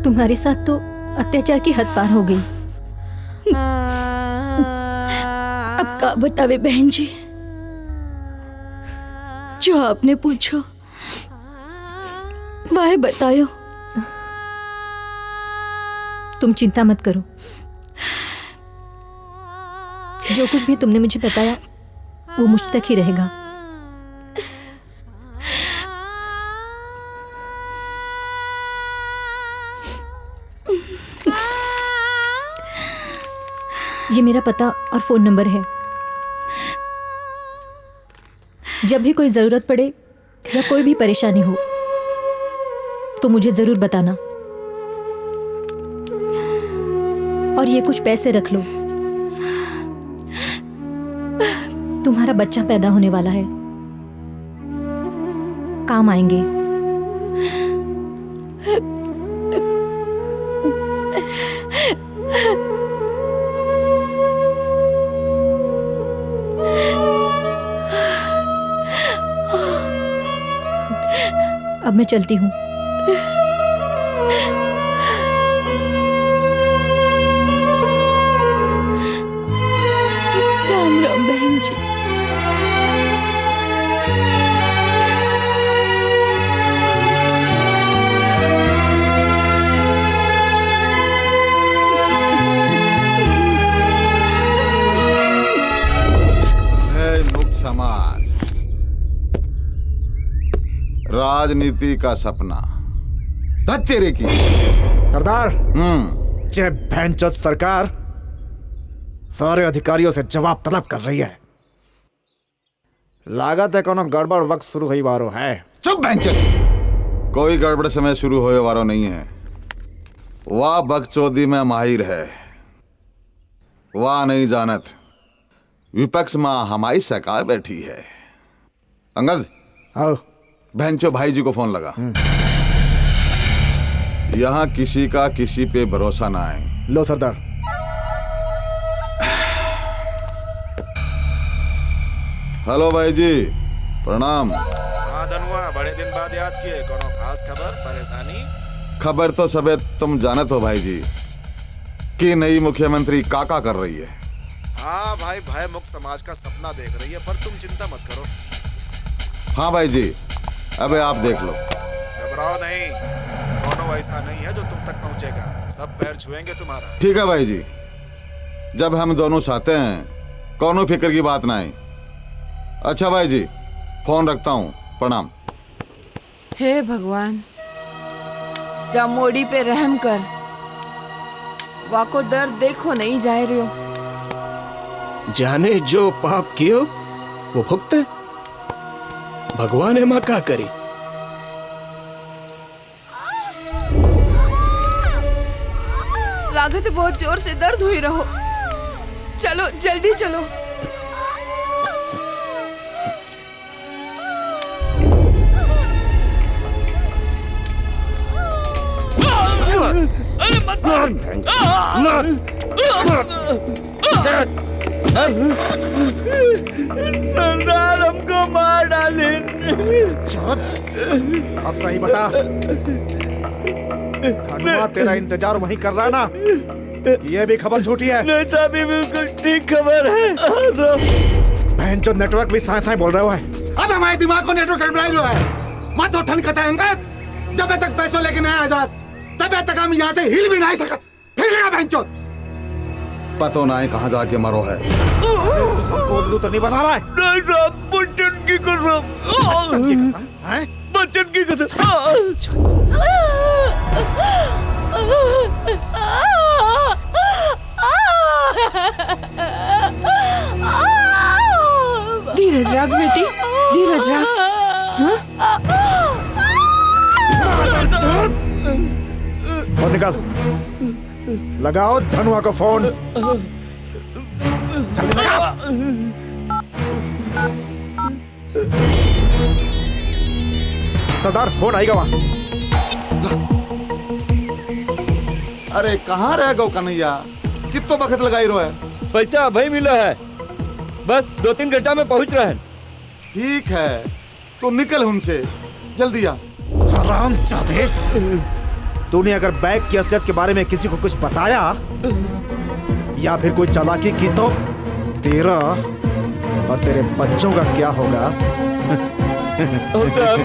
तुम्हारे साथ तो अत्याचार की हद पार हो गई। अब का बतावे बहन जी, जो आपने पूछो वह बतायो। तुम चिंता मत करो, जो कुछ भी तुमने मुझे बताया वो मुझ तक ही रहेगा। ये मेरा पता और फोन नंबर है। जब भी कोई जरूरत पड़े या कोई भी परेशानी हो तो मुझे जरूर बताना। और ये कुछ पैसे रख लो, तुम्हारा बच्चा पैदा होने वाला है, काम आएंगे। अब मैं चलती हूँ। राम राम बहन जी। मुक्त समाज, राजनीति का सपना तेरे की। सरदार, जय भैंचोद सरकार सारे अधिकारियों से जवाब तलब कर रही है। लागत है कोनो गड़बड़ वक्त शुरू हुई वारो है। चुप भैंचोद, कोई गड़बड़ समय शुरू होए वारो नहीं है। वाह बकचोदी में माहिर है, वाह नहीं जानत विपक्ष में हमारी सरकार बैठी है। अंगद, आओ भैंचो भाई जी को फोन लगा। यहाँ किसी का किसी पे भरोसा ना है। लो सरदार। हेलो भाई जी, प्रणाम। हाँ धनुआ, बड़े दिन बाद याद किए। कोनो खास खबर, परेशानी? खबर तो सबे तुम जानत हो भाई जी कि नई मुख्यमंत्री काका कर रही है। हाँ भाई, भय मुक्त समाज का सपना देख रही है, पर तुम चिंता मत करो। हाँ भाई जी, अबे आप देख लो। घबराओ नहीं, कोनो ऐसा नहीं है जो तुम तक पहुंचेगा। सब पैर छुएंगे तुम्हारा। ठीक है भाई जी, जब हम दोनों साथ हैं कोनो फिक्र की बात ना है। अच्छा भाई जी, फोन रखता हूँ, प्रणाम। हे भगवान, जा मोड़ी पे रहम कर। वाको दर्द देखो नहीं जाए रहे हो। जाने जो पाप कियो वो भुगते। भगवान माँ का करी। लागत है बहुत जोर से दर्द हुई रहो। चलो जल्दी चलो। अरे मत सरदार, हमको मार डाले। अब सही बता, धनुआ तेरा इंतजार वहीं कर रहा है ना? ये भी खबर झूठी है? नहीं साहब, ये बिल्कुल ठीक खबर है। बहन जो नेटवर्क भी साए साए बोल रहे हो है। अब हमारे दिमाग को नेटवर्क गड़बड़ाई रहा है। मत तो ठन कता अंगत, जब तक पैसों लेके नहीं आजाद तब तक हम यहाँ से हिल भी नहीं सकत। फिर गया बहनचोद, पतो ना है कहाँ जाके मरो है। कोल्लू तो नहीं बना रहा है? नहीं साहब, बच्चन की कसम। बच्चन की कसम। धीरज रख बेटी, धीरज रख। फोन निकाल, लगाओ धनुआ को फोन। जल्दी लगा। सरदार, फोन आएगा वहाँ। अरे कहाँ रह गो कन्हैया, कितो वक्त लगाई रो है? पैसा अभी मिला है, बस 2-3 घंटा में पहुँच रहे हैं। ठीक है, तो निकल उनसे, जल्दी आ। हरामजादे, तूने अगर बैग की असलियत के बारे में किसी को कुछ बताया या फिर कोई चालाकी की तो तेरा और तेरे बच्चों का क्या होगा? साहब,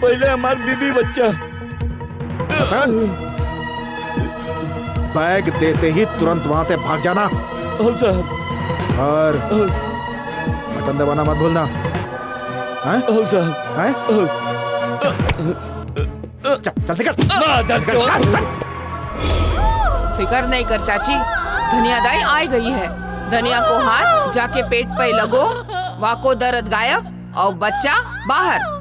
पहले हमारी बीबी बच्चा। हसन, बैग देते ही तुरंत वहां से भाग जाना। और बटन दबाना मत भूलना। हैं? चल निकल। फिकर नहीं कर चाची, धनिया दाई आ गई है। धनिया को हाथ जाके पेट पे लगो, वाको दर्द गायब और बच्चा बाहर।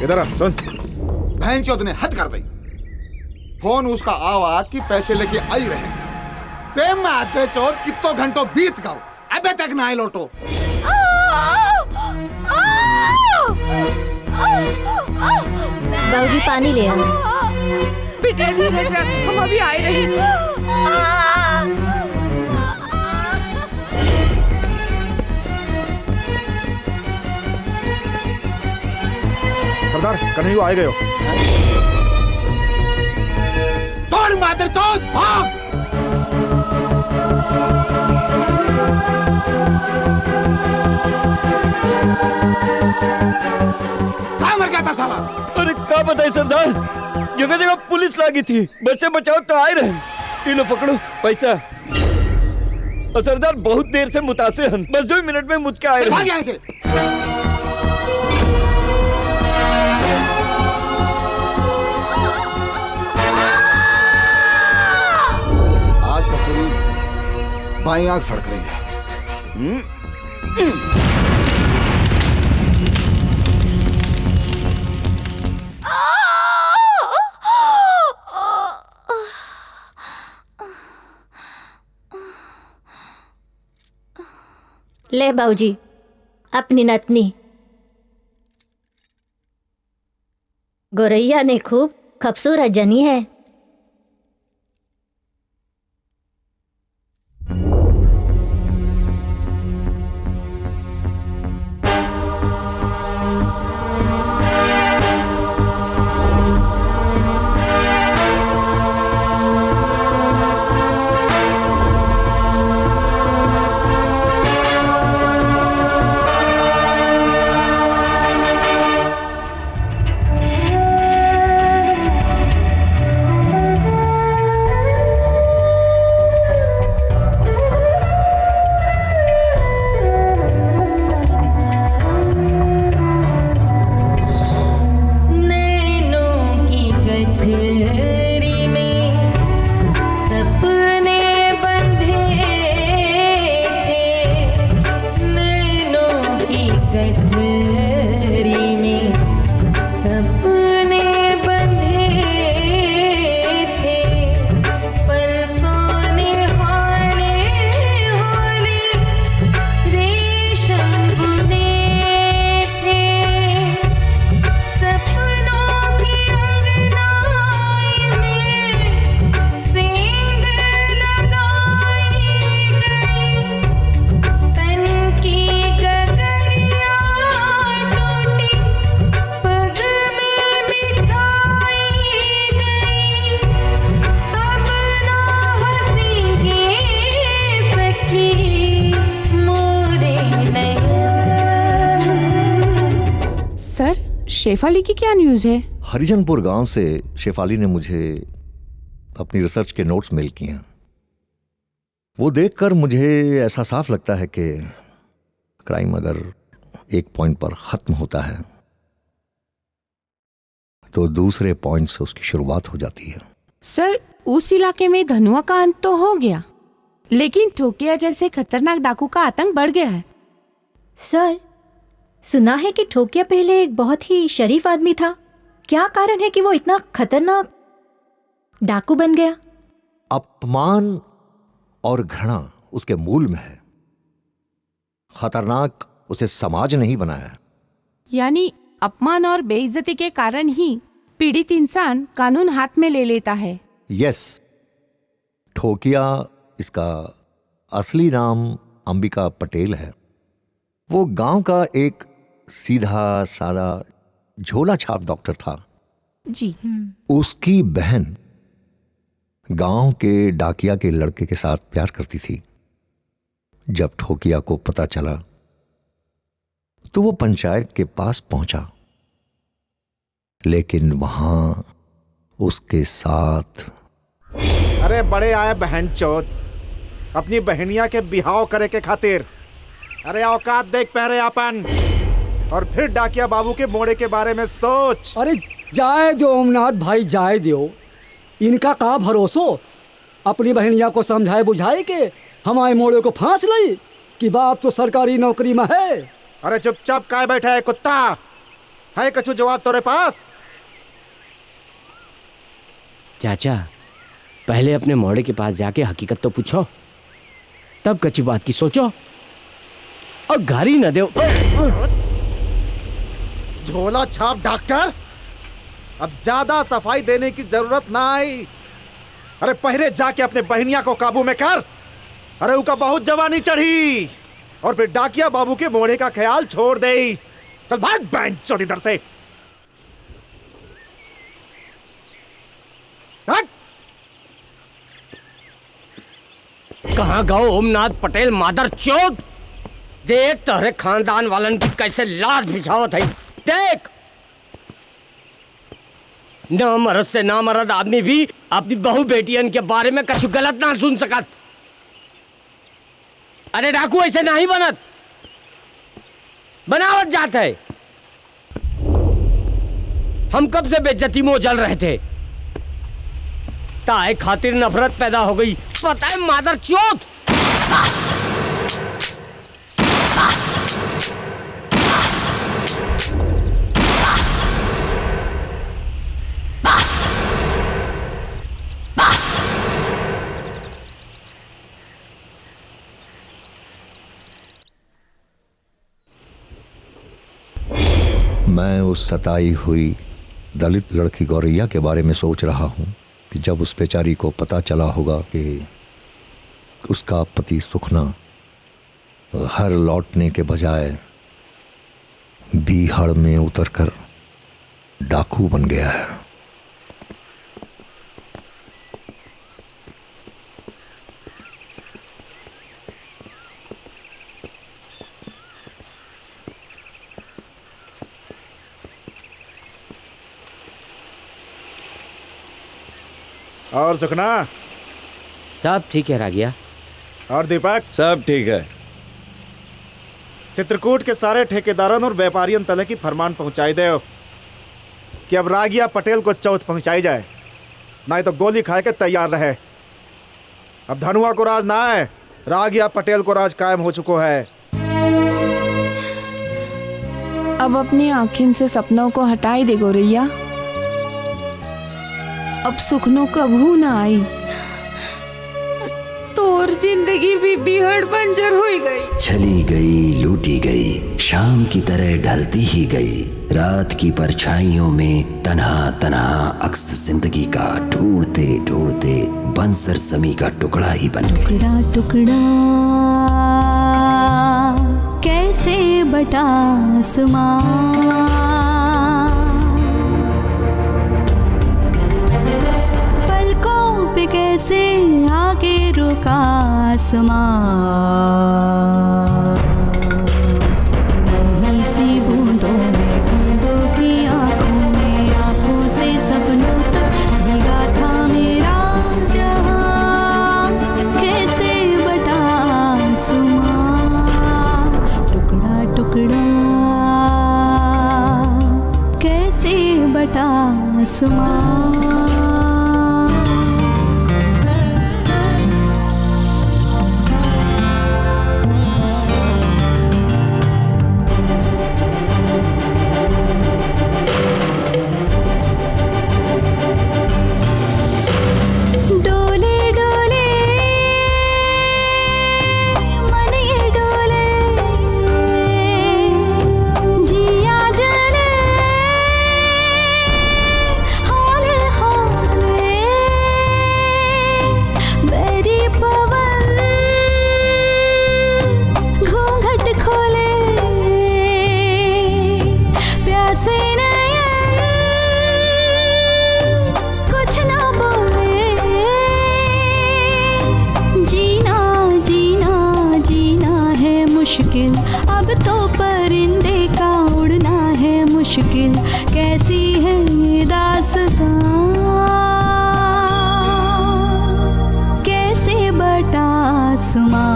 इधर आ, सुन। बहन चौथ ने हद कर दी। फोन उसका आवाज कि पैसे लेके आई रहे। पे में आते चौथ कितो घंटों बीत गओ, अबे तक ना आए लौटो। बाबूजी पानी ले आओ। बेटे धीरज रख, हम अभी आए रहे। सरदार, कन्हैया आए गए हो। तोड़ मादर चौथ, भाग। कहाँ मर गया था साला? अरे क्या बताए सरदार, जगह जगह पुलिस लगी थी, बच्चे बचाओ तो आए रहे। ये लो पकड़ो पैसा। और सरदार बहुत देर से मुतासिर हैं, बस 2 मिनट में मुझ के आए भाग यहाँ से। आज ससुरी बाई आंख फड़क रही है। ले बाबूजी, अपनी नतनी। गोरैया ने खूब खूबसूरत जनी है। शेफाली की क्या न्यूज है? हरिजनपुर गांव से शेफाली ने मुझे अपनी रिसर्च के नोट्स मेल किए हैं। वो देखकर मुझे ऐसा साफ लगता है कि क्राइम अगर एक पॉइंट पर खत्म होता है तो दूसरे पॉइंट से उसकी शुरुआत हो जाती है। सर, उस इलाके में धनुआ का अंत तो हो गया, लेकिन ठोकिया जैसे खतरनाक डाकू का आतंक बढ़ गया है। सर, सुना है कि ठोकिया पहले एक बहुत ही शरीफ आदमी था। क्या कारण है कि वो इतना खतरनाक डाकू बन गया? अपमान और घृणा उसके मूल में है। खतरनाक उसे समाज नहीं बनाया। यानी अपमान और बेइज्जती के कारण ही पीड़ित इंसान कानून हाथ में ले लेता है। यस, ठोकिया इसका असली नाम अंबिका पटेल है। वो गांव का एक सीधा सादा झोला छाप डॉक्टर था। जी। उसकी बहन गांव के डाकिया के लड़के के साथ प्यार करती थी। जब ठोकिया को पता चला तो वो पंचायत के पास पहुंचा, लेकिन वहां उसके साथ अरे बड़े आए बहनचोद अपनी बहनिया के बिहाव करे के खातिर। अरे औकात देख पहरे अपन, और फिर डाकिया बाबू के मोड़े के बारे में सोच। अरे जाए दो ओमनाथ भाई, जाए दो। इनका का भरोसो अपनी बहनिया को समझाए बुझाए के हमारे मोड़े को फांस लई कि बाप तो सरकारी नौकरी में है। अरे चुपचाप काय बैठा है कुत्ता? है कछु जवाब तेरे पास? चाचा, पहले अपने मोड़े के पास जाके हकीकत तो पूछो, तब कच्ची बात की सोचो और गारी न दो। झोला छाप डॉक्टर, अब ज्यादा सफाई देने की जरूरत ना आई। अरे पहले जाके अपने बहनिया को काबू में कर। अरे उसका बहुत जवानी चढ़ी और फिर डाकिया बाबू के मोड़े का ख्याल छोड़ दे। चल भाग बेंचोद इधर से। कहाँ गाओ ओमनाथ पटेल मादर चोद? देख तोहरे खानदान वालन की कैसे लाश बिछावत है। देख, ना मरद से ना मरद आदमी भी अपनी बहू बेटियन के बारे में कुछ गलत ना सुन सकत। अरे डाकू ऐसे नहीं बनत, बनावत जात है। हम कब से बेइज्जती में जल रहे थे, ताए खातिर नफरत पैदा हो गई। पता है मादर चोद। मैं उस सताई हुई दलित लड़की गौरैया के बारे में सोच रहा हूं कि जब उस बेचारी को पता चला होगा कि उसका पति सुखना हर लौटने के बजाय बीहड़ में उतरकर डाकू बन गया है। और सुखना? सब ठीक है रागिया। और दीपक? सब ठीक है। चित्रकूट के सारे ठेकेदारों और व्यापारियों तले की फरमान पहुंचाई दे कि अब रागिया पटेल को चौथ पहुंचाई जाए, नहीं तो गोली खाए के तैयार रहे। अब धनुआ को राज ना है, रागिया पटेल को राज कायम हो चुको है। अब अपनी आँखिन से सपनों को हटाई दे गौरैया। अब सुखनों कभू ना आई। तोर जिंदगी भी बिहड़ बंजर हो गई। चली गई, लूटी गई, शाम की तरह ढलती ही गई। रात की परछाइयों में तन्हा तन्हा अक्स जिंदगी का ढूंढते ढूंढते बंसर समी का टुकड़ा ही बन गई। टुकड़ा टुकड़ा कैसे बटा आसमां, पे कैसे आके रुका आसमां, नन्ही सी बूंदों में बूंदों की आसमां। मुश्किल अब तो परिंदे का उड़ना है मुश्किल, कैसी है ये दास्तां, कैसे बटा आसमां।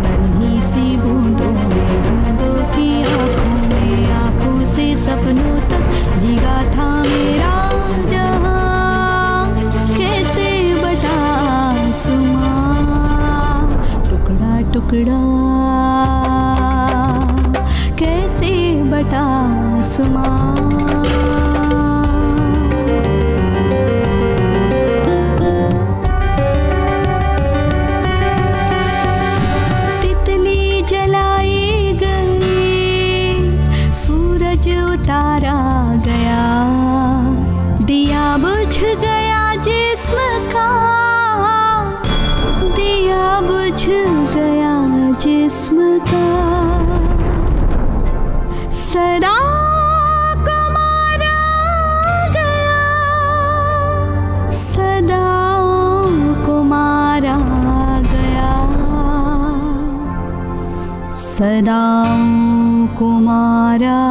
नन्ही सी बूंदों में बूंदों की आंखों में, आंखों से सपनों तक भीगा था मेरा जहां, कैसे बटा आसमां। टुकड़ा कैसे बटा आसमां। तितली जलाई गई, सूरज उतारा गया, दिया बुझ गया जिस्म का, दिया बुझ गया जिस्म का। सदा को मारा गया, सदा को मारा गया, सदा को मारा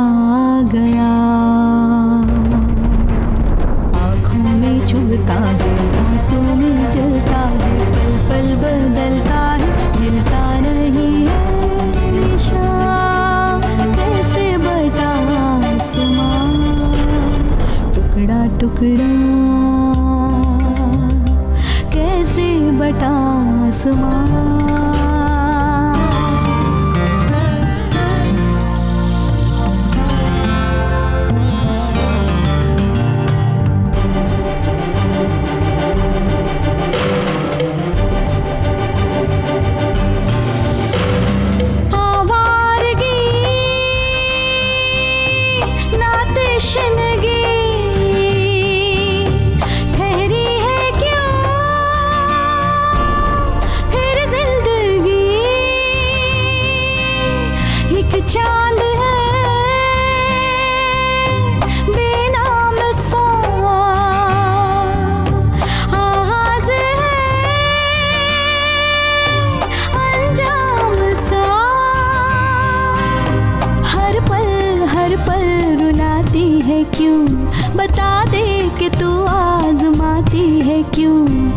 गया। आँखों में चुभता है, सांसों में जलता है, पल पल बदलता है, मिलता नहीं है निशा, कैसे बटा आसमां। टुकड़ा टुकड़ा कैसे बटा आसमां। चांद है बेनाम सा, आगाज़ है अंजाम सा, हर पल रुलाती है क्यों, बता दे कि तू आजमाती है क्यों।